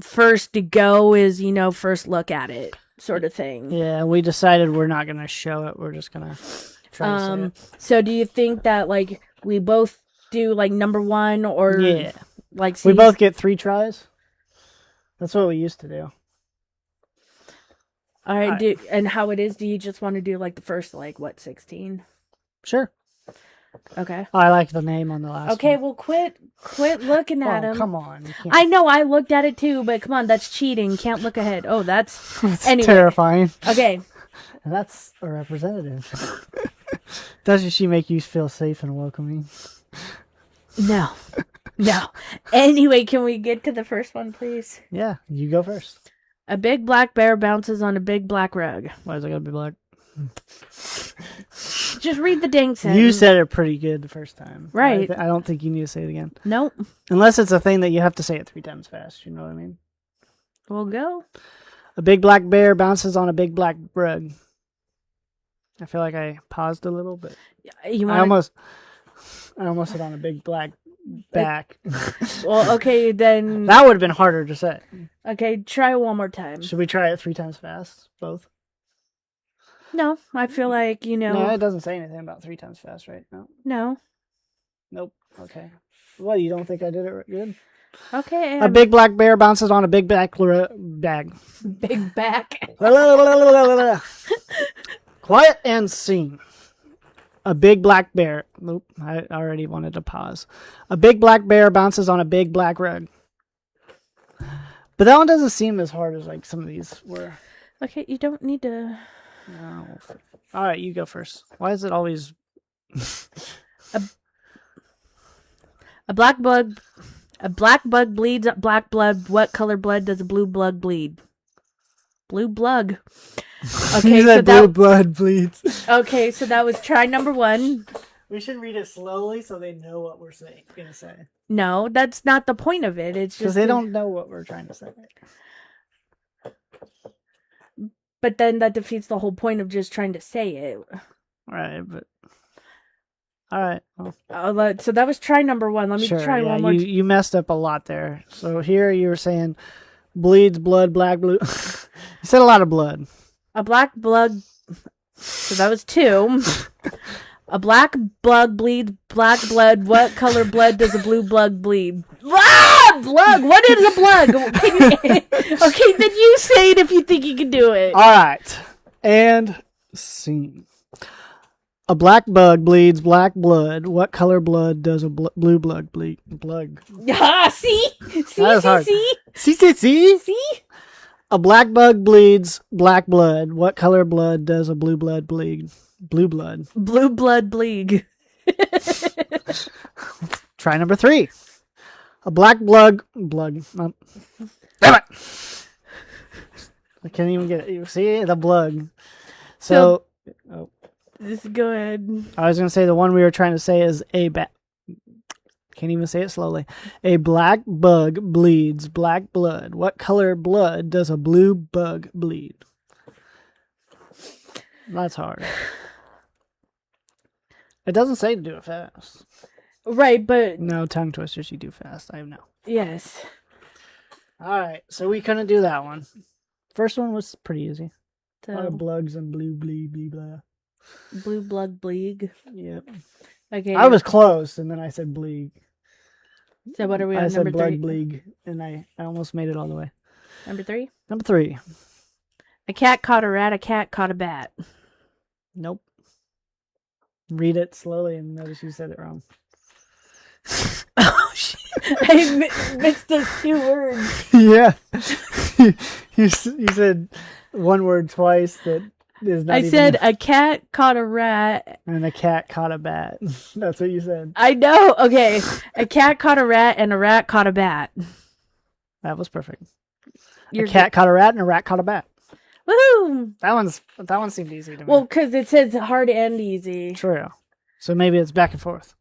[SPEAKER 2] first to go is first look at it sort of thing.
[SPEAKER 1] Yeah, we decided we're not gonna show it. We're just gonna try to say it.
[SPEAKER 2] So do you think that like we both do like number 1 or like
[SPEAKER 1] we both get 3 tries? That's what we used to do.
[SPEAKER 2] All right, and how it is, do you just want to do like the first 16?
[SPEAKER 1] Sure.
[SPEAKER 2] Okay.
[SPEAKER 1] I like the name on the last one.
[SPEAKER 2] Okay, well quit looking at him.
[SPEAKER 1] Come on.
[SPEAKER 2] I know, I looked at it too, but come on, that's cheating. Can't look ahead. Oh, that's anyway.
[SPEAKER 1] Terrifying.
[SPEAKER 2] Okay.
[SPEAKER 1] That's a representative. Doesn't she make you feel safe and welcoming?
[SPEAKER 2] No. No. Anyway, can we get to the first one, please?
[SPEAKER 1] Yeah, you go first.
[SPEAKER 2] A big black bear bounces on a big black rug.
[SPEAKER 1] Why is it gotta be black?
[SPEAKER 2] Just read the dang sentence.
[SPEAKER 1] You said it pretty good the first time.
[SPEAKER 2] Right.
[SPEAKER 1] I don't think you need to say it again.
[SPEAKER 2] Nope.
[SPEAKER 1] Unless it's a thing that you have to say it 3 times fast. You know what I mean?
[SPEAKER 2] We'll go.
[SPEAKER 1] A big black bear bounces on a big black rug. I feel like I paused a little, but I almost said on a big black back.
[SPEAKER 2] Well, okay, then
[SPEAKER 1] that would have been harder to say.
[SPEAKER 2] Okay, try it one more time.
[SPEAKER 1] Should we try it 3 times fast, both?
[SPEAKER 2] No, I feel like
[SPEAKER 1] No, it doesn't say anything about 3 times fast, right?
[SPEAKER 2] No.
[SPEAKER 1] Nope. Okay. Well, you don't think I did it good?
[SPEAKER 2] Okay.
[SPEAKER 1] A big black bear bounces on a big black bag.
[SPEAKER 2] Big back.
[SPEAKER 1] Quiet and scene. A big black bear. Nope, I already wanted to pause. A big black bear bounces on a big black rug. But that one doesn't seem as hard as like some of these were.
[SPEAKER 2] Okay, you don't need to.
[SPEAKER 1] No. All right, you go first. Why is it always
[SPEAKER 2] A black bug bleeds black blood. What color blood does a blue bug bleed? Blue blood. Okay,
[SPEAKER 1] so blue blood bleeds.
[SPEAKER 2] Okay, so that was try number 1.
[SPEAKER 1] We should read it slowly so they know what we're gonna say.
[SPEAKER 2] No, that's not the point of it. It's just
[SPEAKER 1] because they don't know what we're trying to say.
[SPEAKER 2] But then that defeats the whole point of just trying to say it.
[SPEAKER 1] Right, but all right. Well.
[SPEAKER 2] So that was try number 1. Let me try one more.
[SPEAKER 1] You messed up a lot there. So here you were saying bleeds blood, black blue. You said a lot of blood.
[SPEAKER 2] A black blood. So that was 2. A black bug bleeds black blood. What color blood does a blue bug bleed? Ah, blood. What is a blood? Okay, then you say it if you think you can do it.
[SPEAKER 1] All right. And scene. A black bug bleeds black blood. What color blood does a blue bug bleed? Blood.
[SPEAKER 2] Ah, see?
[SPEAKER 1] See? A black bug bleeds black blood. What color blood does a blue blood bleed? Blue blood.
[SPEAKER 2] Blue blood bleed.
[SPEAKER 1] Try number 3. A black blood. Damn it! I can't even get it. You see the blood. So
[SPEAKER 2] just go ahead.
[SPEAKER 1] I was gonna say the one we were trying to say is a bat. Can't even say it slowly. A black bug bleeds black blood. What color blood does a blue bug bleed? That's hard. It doesn't say to do it fast.
[SPEAKER 2] Right, but...
[SPEAKER 1] No tongue twisters you do fast. I know.
[SPEAKER 2] Yes.
[SPEAKER 1] Alright, so we couldn't do that one. First one was pretty easy.
[SPEAKER 2] So,
[SPEAKER 1] a lot of blugs and blue blah.
[SPEAKER 2] Blue blood bleed.
[SPEAKER 1] Yep.
[SPEAKER 2] Okay.
[SPEAKER 1] I was close, and then I said bleed.
[SPEAKER 2] So what are we on,
[SPEAKER 1] I
[SPEAKER 2] number
[SPEAKER 1] said blood
[SPEAKER 2] 3?
[SPEAKER 1] bleed, and I almost made it all the way.
[SPEAKER 2] Number 3?
[SPEAKER 1] Number 3.
[SPEAKER 2] A cat caught a rat, a cat caught a bat.
[SPEAKER 1] Nope. Read it slowly and notice you said it wrong.
[SPEAKER 2] Oh, shit. I mixed those 2 words.
[SPEAKER 1] Yeah. you said one word twice that is not
[SPEAKER 2] I said a cat caught a rat.
[SPEAKER 1] And a cat caught a bat. That's what you said.
[SPEAKER 2] I know. Okay. A cat caught a rat and a rat caught a bat.
[SPEAKER 1] That was perfect. A cat caught a rat and a rat caught a bat.
[SPEAKER 2] Woohoo!
[SPEAKER 1] That one seemed easy to me.
[SPEAKER 2] Well, because it says hard and easy.
[SPEAKER 1] True. So maybe it's back and forth.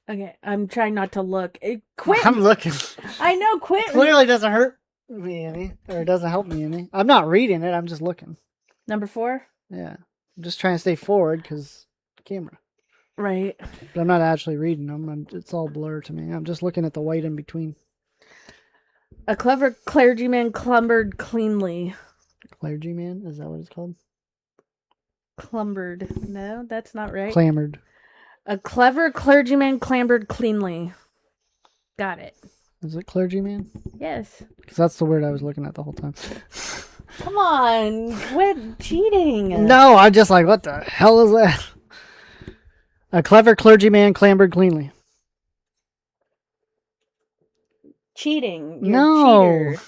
[SPEAKER 2] Okay, I'm trying not to look. Quit!
[SPEAKER 1] I'm looking.
[SPEAKER 2] I know, quit!
[SPEAKER 1] It clearly doesn't hurt me any, or it doesn't help me any. I'm not reading it, I'm just looking.
[SPEAKER 2] Number 4?
[SPEAKER 1] Yeah. I'm just trying to stay forward, because camera.
[SPEAKER 2] Right.
[SPEAKER 1] But I'm not actually reading them. It's all blur to me. I'm just looking at the white in between.
[SPEAKER 2] A clever clergyman clombered cleanly.
[SPEAKER 1] Clergyman? Is that what it's called?
[SPEAKER 2] Clumbered. No, that's not right.
[SPEAKER 1] Clamored.
[SPEAKER 2] A clever clergyman clambered cleanly. Got it.
[SPEAKER 1] Is it clergyman?
[SPEAKER 2] Yes.
[SPEAKER 1] Because that's the word I was looking at the whole time.
[SPEAKER 2] Come on, quit cheating.
[SPEAKER 1] No, I'm just like, what the hell is that? A clever clergyman clambered cleanly.
[SPEAKER 2] Cheating. You're
[SPEAKER 1] No.
[SPEAKER 2] a cheater.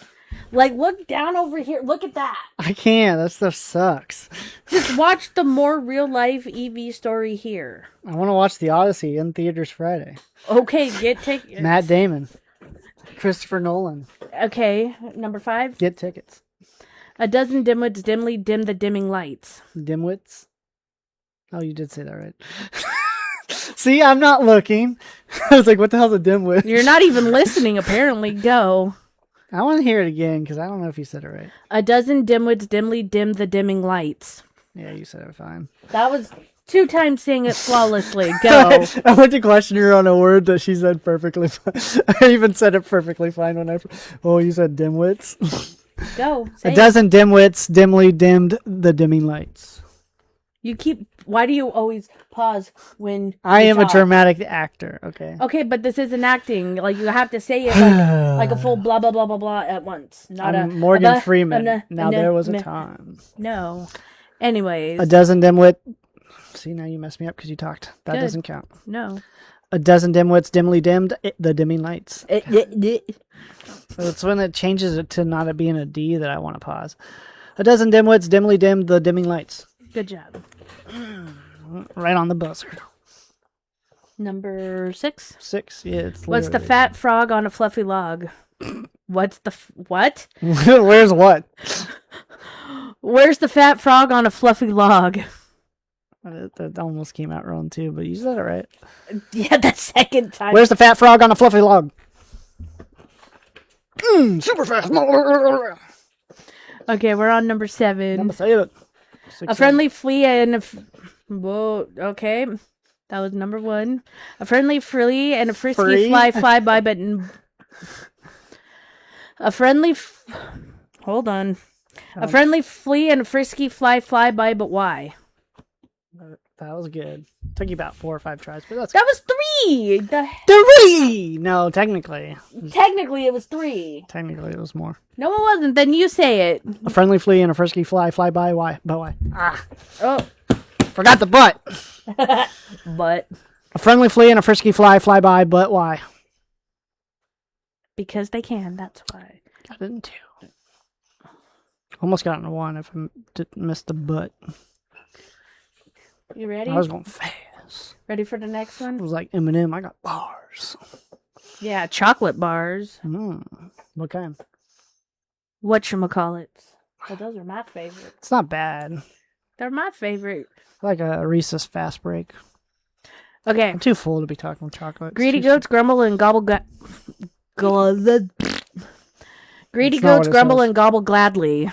[SPEAKER 2] Like, look down over here. Look at that.
[SPEAKER 1] I can't. That stuff sucks.
[SPEAKER 2] Just watch the more real life EV story here.
[SPEAKER 1] I want to watch The Odyssey in theaters Friday.
[SPEAKER 2] Okay, get tickets.
[SPEAKER 1] Matt Damon. Christopher Nolan.
[SPEAKER 2] Okay, number 5.
[SPEAKER 1] Get tickets.
[SPEAKER 2] A dozen dimwits dimly dim the dimming lights.
[SPEAKER 1] Dimwits? Oh, you did say that right. See, I'm not looking. I was like, what the hell's a dimwit?
[SPEAKER 2] You're not even listening, apparently. Go.
[SPEAKER 1] I want to hear it again, because I don't know if you said it right.
[SPEAKER 2] A dozen dimwits dimly dim the dimming lights.
[SPEAKER 1] Yeah, you said it fine.
[SPEAKER 2] That was 2 times saying it flawlessly. Go.
[SPEAKER 1] I went to question her on a word that she said perfectly fine. I even said it perfectly fine when you said dimwits.
[SPEAKER 2] Go.
[SPEAKER 1] A dozen dimwits dimly dimmed the dimming lights.
[SPEAKER 2] Why do you always pause when
[SPEAKER 1] I am
[SPEAKER 2] talk?
[SPEAKER 1] a dramatic actor, okay?
[SPEAKER 2] Okay, but this isn't acting. Like, you have to say it like a full blah, blah, blah, blah, blah at once. Not
[SPEAKER 1] I'm Morgan Freeman. Now there was a time.
[SPEAKER 2] No. Anyways.
[SPEAKER 1] A dozen dimwit. See, now you messed me up because you talked. That doesn't count.
[SPEAKER 2] No.
[SPEAKER 1] A dozen dimwits dimly dimmed the dimming lights. It's when it changes it to not it being a D that I want to pause. A dozen dimwits dimly dimmed the dimming lights.
[SPEAKER 2] Good job.
[SPEAKER 1] Right on the buzzer.
[SPEAKER 2] Number 6.
[SPEAKER 1] 6. Yeah, it's
[SPEAKER 2] What's the
[SPEAKER 1] literally-
[SPEAKER 2] fat frog on a fluffy log? What's the what?
[SPEAKER 1] Where's what?
[SPEAKER 2] Where's the fat frog on a fluffy log?
[SPEAKER 1] That almost came out wrong too, but you said it right.
[SPEAKER 2] Yeah, that second time.
[SPEAKER 1] Where's the fat frog on a fluffy log? Super fast.
[SPEAKER 2] Okay, we're on number 7.
[SPEAKER 1] Number 7.
[SPEAKER 2] A friendly flea and a whoa. Okay, that was number 1. A friendly flea and a frisky fly by, but a friendly. Hold on. A friendly flea and a frisky fly by, but why?
[SPEAKER 1] That was good. Took you about 4 or 5 tries, but that's
[SPEAKER 2] That was 3.
[SPEAKER 1] 3. No, technically
[SPEAKER 2] Technically, it was 3.
[SPEAKER 1] it was more.
[SPEAKER 2] No, it wasn't. Then you say it.
[SPEAKER 1] A friendly flea and a frisky fly by. Why? But why?
[SPEAKER 2] Oh,
[SPEAKER 1] Forgot the butt.
[SPEAKER 2] but
[SPEAKER 1] A friendly flea and a frisky fly by. But why?
[SPEAKER 2] because they can. That's why.
[SPEAKER 1] Got it in 2. Almost got in 1 if I missed the butt.
[SPEAKER 2] You ready?
[SPEAKER 1] I was going fast.
[SPEAKER 2] Ready for the next
[SPEAKER 1] It
[SPEAKER 2] one?
[SPEAKER 1] was like Eminem. I got bars.
[SPEAKER 2] Yeah, chocolate bars.
[SPEAKER 1] What kind?
[SPEAKER 2] Whatchamacallits. Well, those are my favorite.
[SPEAKER 1] It's not bad.
[SPEAKER 2] They're my favorite.
[SPEAKER 1] Like a Reese's fast break.
[SPEAKER 2] Okay.
[SPEAKER 1] I'm too full to be talking with chocolate.
[SPEAKER 2] Greedy
[SPEAKER 1] It's too-
[SPEAKER 2] goats grumble and gobble. Greedy
[SPEAKER 1] That's not
[SPEAKER 2] goats
[SPEAKER 1] what it
[SPEAKER 2] grumble
[SPEAKER 1] says.
[SPEAKER 2] and gobble gladly.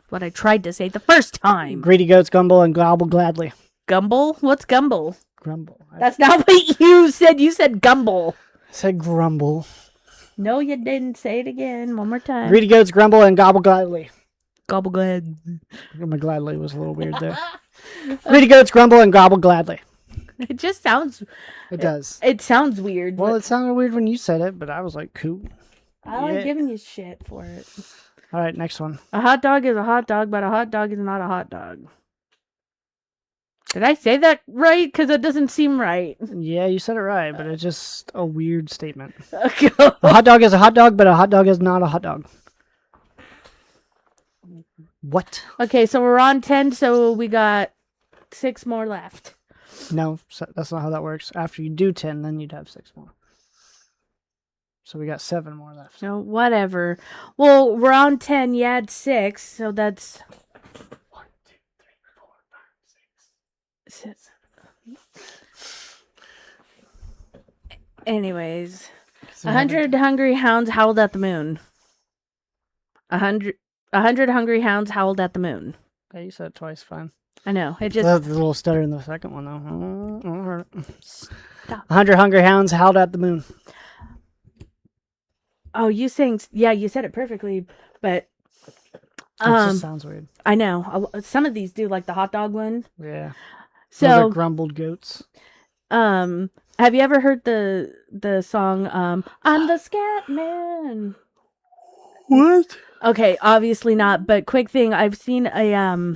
[SPEAKER 2] What I tried to say the first time.
[SPEAKER 1] Greedy goats gumble and gobble gladly.
[SPEAKER 2] Gumble? What's gumble?
[SPEAKER 1] Grumble.
[SPEAKER 2] That's not what you said. You said gumble.
[SPEAKER 1] I said grumble.
[SPEAKER 2] No, you didn't. Say it again. One more time.
[SPEAKER 1] Greedy goats grumble and gobble gladly.
[SPEAKER 2] Gobble glad.
[SPEAKER 1] My gladly was a little weird there. Greedy goats grumble and gobble gladly.
[SPEAKER 2] It just sounds.
[SPEAKER 1] It does.
[SPEAKER 2] It sounds weird.
[SPEAKER 1] Well,
[SPEAKER 2] But
[SPEAKER 1] it sounded weird when you said it, but I was like, cool.
[SPEAKER 2] I like
[SPEAKER 1] yeah.
[SPEAKER 2] giving you shit for it.
[SPEAKER 1] All right, next one.
[SPEAKER 2] A hot dog is a hot dog, but a hot dog is not a hot dog. Did I say that right? Because it doesn't seem right.
[SPEAKER 1] Yeah, you said it right, but it's just a weird statement. A hot dog is a hot dog, but a hot dog is not a hot dog. What?
[SPEAKER 2] Okay, so we're on 10, so we got 6 more left.
[SPEAKER 1] No, that's not how that works. After you do 10, then you'd have 6 more. So we got 7 more left.
[SPEAKER 2] So, whatever. Well, we're on 10, you add 6, so that's...
[SPEAKER 1] 1, 2, 3, 4, 5, 6.
[SPEAKER 2] 6. Anyways, 100 hungry hounds howled at the moon. 100 hungry hounds howled at the moon.
[SPEAKER 1] Yeah, you said it twice, fine.
[SPEAKER 2] I know. It just...
[SPEAKER 1] That's a little stutter in the second one, though. I heard it.
[SPEAKER 2] Stop.
[SPEAKER 1] 100 hungry hounds howled at the moon.
[SPEAKER 2] Oh, you saying... Yeah, you said it perfectly, but...
[SPEAKER 1] It just sounds weird.
[SPEAKER 2] I know. Some of ththese do, like the hot dog one.
[SPEAKER 1] Yeah. Those
[SPEAKER 2] So,
[SPEAKER 1] are grumbled goats.
[SPEAKER 2] have you ever heard the song, I'm the Scat Man?
[SPEAKER 1] What?
[SPEAKER 2] Okay, obviously not, but quick thing, I've seen a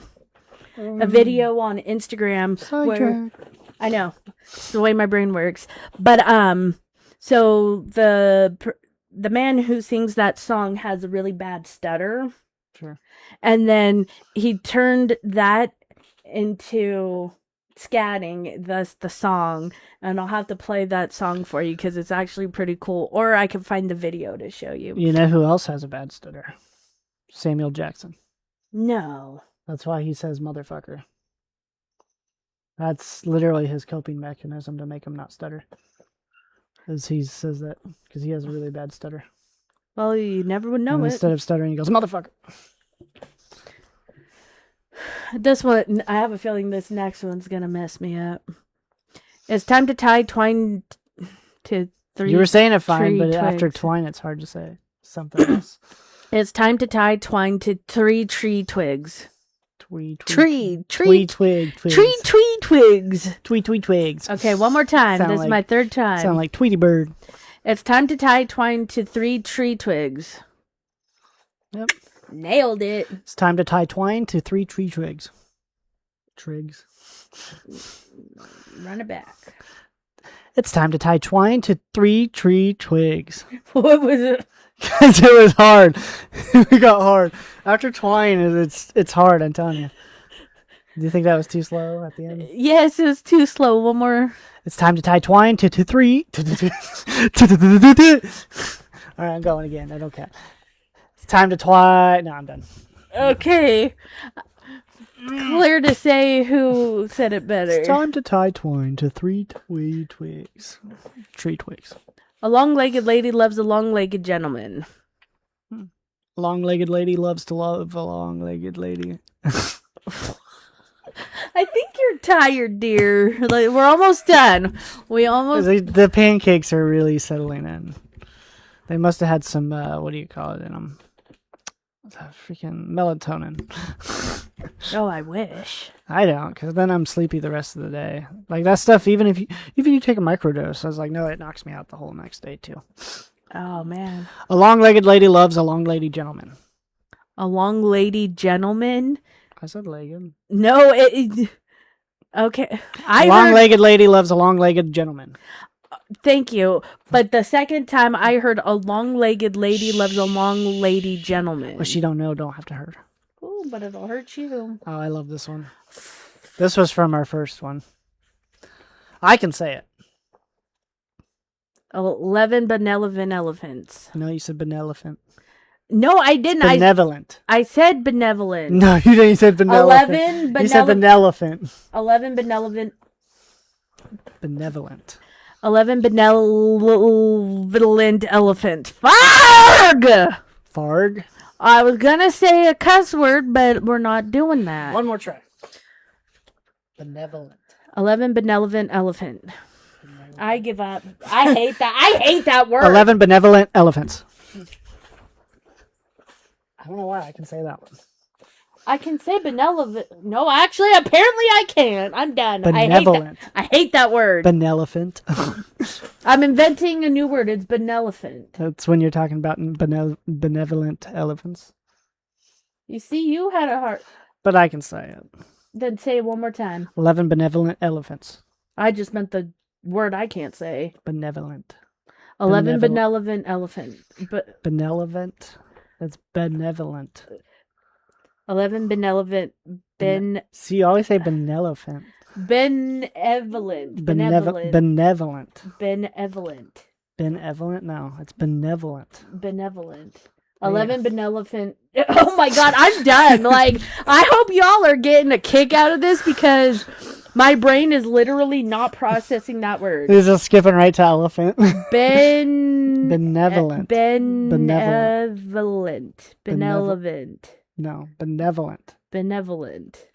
[SPEAKER 2] video on Instagram where...
[SPEAKER 1] Sidetrack.
[SPEAKER 2] I know. It's the way my brain works. But, so the man who sings that song has a really bad stutter.
[SPEAKER 1] Sure.
[SPEAKER 2] And then he turned that into scatting, thus the song. And I'll have to play that song for you because it's actually pretty cool. Or I can find the video to show you.
[SPEAKER 1] You know who else has a bad stutter? Samuel Jackson.
[SPEAKER 2] No.
[SPEAKER 1] That's why he says motherfucker. That's literally his coping mechanism to make him not stutter. As he says that because he has a really bad stutter.
[SPEAKER 2] Well, you never would know
[SPEAKER 1] And
[SPEAKER 2] it.
[SPEAKER 1] instead of stuttering, he goes motherfucker.
[SPEAKER 2] This one, I have a feeling this next one's gonna mess me up. It's time to tie twine to 3.
[SPEAKER 1] You were saying it fine,
[SPEAKER 2] tree
[SPEAKER 1] but after
[SPEAKER 2] twigs.
[SPEAKER 1] twine, it's hard to say something else.
[SPEAKER 2] It's time to tie twine to 3 tree twigs.
[SPEAKER 1] Tree
[SPEAKER 2] Tree
[SPEAKER 1] twigs.
[SPEAKER 2] twigs.
[SPEAKER 1] Tweet twigs.
[SPEAKER 2] Okay, one more time.
[SPEAKER 1] Sound
[SPEAKER 2] This is
[SPEAKER 1] like-
[SPEAKER 2] my 3rd time.
[SPEAKER 1] Sound like Tweety Bird.
[SPEAKER 2] It's time to tie twine to 3 tree twigs.
[SPEAKER 1] Yep.
[SPEAKER 2] Nailed it.
[SPEAKER 1] It's time to tie twine to 3 tree twigs. Trigs.
[SPEAKER 2] Run it back.
[SPEAKER 1] It's time to tie twine to 3 tree twigs.
[SPEAKER 2] What was it?
[SPEAKER 1] Because it was hard. It got hard. After twine, it's hard, I'm telling you. Do you think that was too slow at the end?
[SPEAKER 2] Yes, it was too slow. One more.
[SPEAKER 1] It's time to tie twine. 2, 2, 3. All right, I'm going again. I don't care. It's time to twine. No, I'm done.
[SPEAKER 2] Okay. Clear to say who said it better.
[SPEAKER 1] It's time to tie twine to 3 twigs. Tree twigs.
[SPEAKER 2] A long-legged lady loves a long-legged gentleman.
[SPEAKER 1] A long-legged lady loves to love a long-legged lady.
[SPEAKER 2] I think you're tired, dear. Like, we're almost done.
[SPEAKER 1] The pancakes are really settling in. They must have had some, what do you call it in them? Freaking melatonin.
[SPEAKER 2] Oh, I wish.
[SPEAKER 1] I don't, because then I'm sleepy the rest of the day. Like that stuff, even if you take a microdose, I was like, no, it knocks me out the whole next day too.
[SPEAKER 2] Oh, man.
[SPEAKER 1] A long-legged lady loves a long-legged gentleman.
[SPEAKER 2] A long-legged gentleman?
[SPEAKER 1] I said legged.
[SPEAKER 2] No, okay.
[SPEAKER 1] A long-legged lady loves a long-legged gentleman.
[SPEAKER 2] Thank you. But the second time I heard a long-legged lady loves a long-legged gentleman.
[SPEAKER 1] What she don't know, don't have to hurt.
[SPEAKER 2] Ooh, but it'll hurt you.
[SPEAKER 1] Oh, I love this one. This was from our first one. I can say it.
[SPEAKER 2] 11 benevolent elephants.
[SPEAKER 1] No, you said benevolent.
[SPEAKER 2] No, I didn't.
[SPEAKER 1] Benevolent.
[SPEAKER 2] I said benevolent.
[SPEAKER 1] No, you didn't. You said benevolent.
[SPEAKER 2] 11
[SPEAKER 1] You said benevolent.
[SPEAKER 2] 11 benevolent.
[SPEAKER 1] Benevolent.
[SPEAKER 2] 11 benevolent elephant. Farg!
[SPEAKER 1] Farg?
[SPEAKER 2] I was gonna say a cuss word, but we're not doing that.
[SPEAKER 1] One more try. Benevolent.
[SPEAKER 2] 11 benevolent elephant. I give up. I hate that. I hate that word.
[SPEAKER 1] 11 benevolent elephants. I don't know why I can say that one.
[SPEAKER 2] I can say benevolent. No, actually, apparently I can't. I'm done.
[SPEAKER 1] Benevolent.
[SPEAKER 2] I hate that word.
[SPEAKER 1] Benevolent.
[SPEAKER 2] I'm inventing a new word. It's benevolent.
[SPEAKER 1] That's when you're talking about benevolent elephants.
[SPEAKER 2] You see, you had a heart.
[SPEAKER 1] But I can say it.
[SPEAKER 2] Then say it one more time.
[SPEAKER 1] 11 benevolent elephants.
[SPEAKER 2] I just meant the word I can't say.
[SPEAKER 1] Benevolent.
[SPEAKER 2] 11 benevolent elephant.
[SPEAKER 1] Benevolent. That's benevolent.
[SPEAKER 2] 11 benevolent.
[SPEAKER 1] See, you always say benevolent.
[SPEAKER 2] Benevolent.
[SPEAKER 1] Benevolent.
[SPEAKER 2] Benevolent.
[SPEAKER 1] Benevolent? No, it's benevolent.
[SPEAKER 2] Benevolent. 11 benevolent. Oh my god, I'm done. Like, I hope y'all are getting a kick out of this because my brain is literally not processing that word.
[SPEAKER 1] This is skipping right to elephant.
[SPEAKER 2] Benevolent.
[SPEAKER 1] Benevolent.
[SPEAKER 2] Benevolent.
[SPEAKER 1] No, benevolent.
[SPEAKER 2] Benevolent.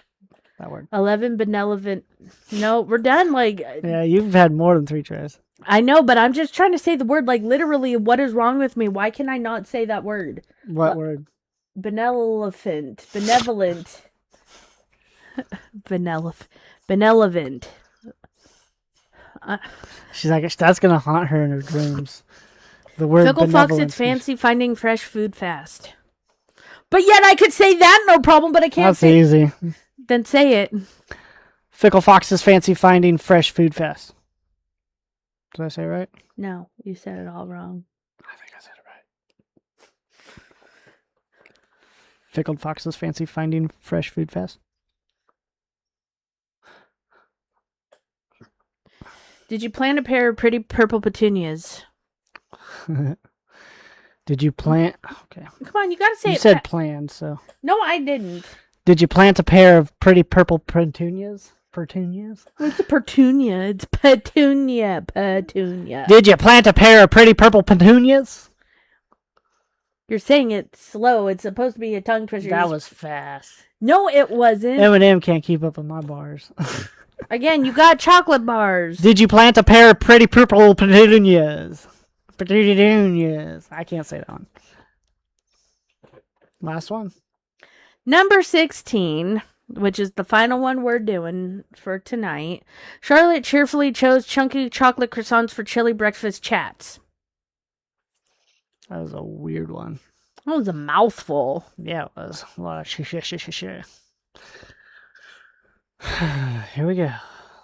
[SPEAKER 1] That word.
[SPEAKER 2] 11 benevolent. No, we're done. Like,
[SPEAKER 1] yeah, you've had more than 3 tries.
[SPEAKER 2] I know, but I'm just trying to say the word. Like, literally, what is wrong with me? Why can I not say that word?
[SPEAKER 1] What word?
[SPEAKER 2] Benevolent. Benevolent. Benevolent.
[SPEAKER 1] She's like, that's going to haunt her in her dreams. The word
[SPEAKER 2] Fickle Fox, it's fancy finding fresh food fast. But yet I could say that, no problem, but I can't say
[SPEAKER 1] That's easy.
[SPEAKER 2] Then say it.
[SPEAKER 1] Fickle Fox's fancy finding fresh food fast. Did I say it right?
[SPEAKER 2] No, you said it all wrong.
[SPEAKER 1] I think I said it right. Fickle Fox's fancy finding fresh food fast.
[SPEAKER 2] Did you plant a pair of pretty purple petunias?
[SPEAKER 1] Did you plant? Okay.
[SPEAKER 2] Come on, you gotta say it.
[SPEAKER 1] You said planned, so.
[SPEAKER 2] No, I didn't.
[SPEAKER 1] Did you plant a pair of pretty purple petunias? Petunias?
[SPEAKER 2] What's a petunia? It's petunia. Petunia.
[SPEAKER 1] Did you plant a pair of pretty purple petunias?
[SPEAKER 2] You're saying it slow. It's supposed to be a tongue twister.
[SPEAKER 1] That was fast.
[SPEAKER 2] No, it wasn't.
[SPEAKER 1] Eminem can't keep up with my bars.
[SPEAKER 2] Again, you got chocolate bars.
[SPEAKER 1] Did you plant a pair of pretty purple petunias? Petunias. I can't say that one. Last one.
[SPEAKER 2] Number 16, which is the final one we're doing for tonight. Charlotte cheerfully chose chunky chocolate croissants for chilly breakfast chats.
[SPEAKER 1] That was a weird one.
[SPEAKER 2] That was a mouthful.
[SPEAKER 1] Yeah, it was. A lot of shit. Here we go.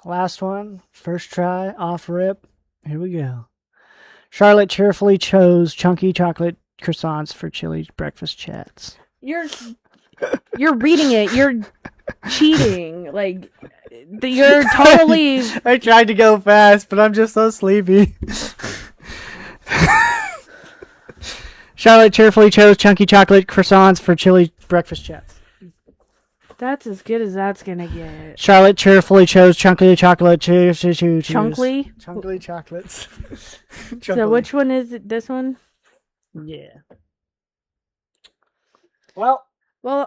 [SPEAKER 1] Last one. First try. Off rip. Here we go. Charlotte cheerfully chose chunky chocolate croissants for chili breakfast chats.
[SPEAKER 2] You're reading it. You're cheating. Like, you're totally.
[SPEAKER 1] I tried to go fast, but I'm just so sleepy. Charlotte cheerfully chose chunky chocolate croissants for chili breakfast chats.
[SPEAKER 2] That's as good as that's gonna get.
[SPEAKER 1] Charlotte cheerfully chose chunky chocolate.
[SPEAKER 2] Chunkly?
[SPEAKER 1] Chunkly chocolates.
[SPEAKER 2] So which one is it? This one?
[SPEAKER 1] Yeah.
[SPEAKER 2] Well,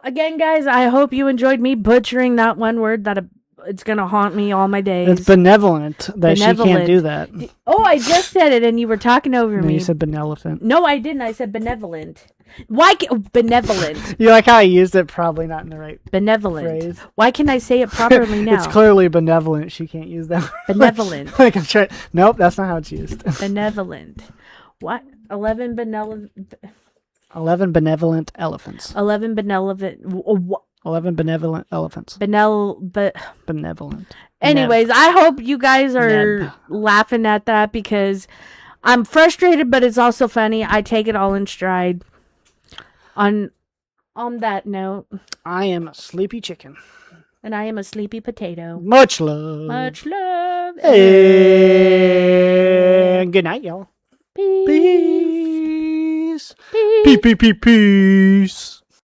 [SPEAKER 2] again, guys, I hope you enjoyed me butchering that one word that it's gonna haunt me all my days.
[SPEAKER 1] It's benevolent that she can't do that.
[SPEAKER 2] Oh, I just said it, and you were talking over me.
[SPEAKER 1] You said benevolent.
[SPEAKER 2] No, I didn't. I said benevolent. Why benevolent?
[SPEAKER 1] You like how I used it? Probably not in the right
[SPEAKER 2] benevolent
[SPEAKER 1] phrase.
[SPEAKER 2] Why can I say it properly now?
[SPEAKER 1] It's clearly benevolent. She can't use that.
[SPEAKER 2] Benevolent.
[SPEAKER 1] Like I'm trying. Nope, that's not how it's used.
[SPEAKER 2] Benevolent. What? 11 benevolent.
[SPEAKER 1] 11 benevolent elephants.
[SPEAKER 2] 11 benevolent.
[SPEAKER 1] 11 benevolent elephants.
[SPEAKER 2] Benevolent.
[SPEAKER 1] Anyways,
[SPEAKER 2] Anyways, I hope you guys are laughing at that because I'm frustrated, but it's also funny. I take it all in stride. On that note,
[SPEAKER 1] I am a sleepy chicken.
[SPEAKER 2] And I am a sleepy potato.
[SPEAKER 1] Much love.
[SPEAKER 2] Much love.
[SPEAKER 1] And good night, y'all.
[SPEAKER 2] Peace.
[SPEAKER 1] Peace. Peace. Peace.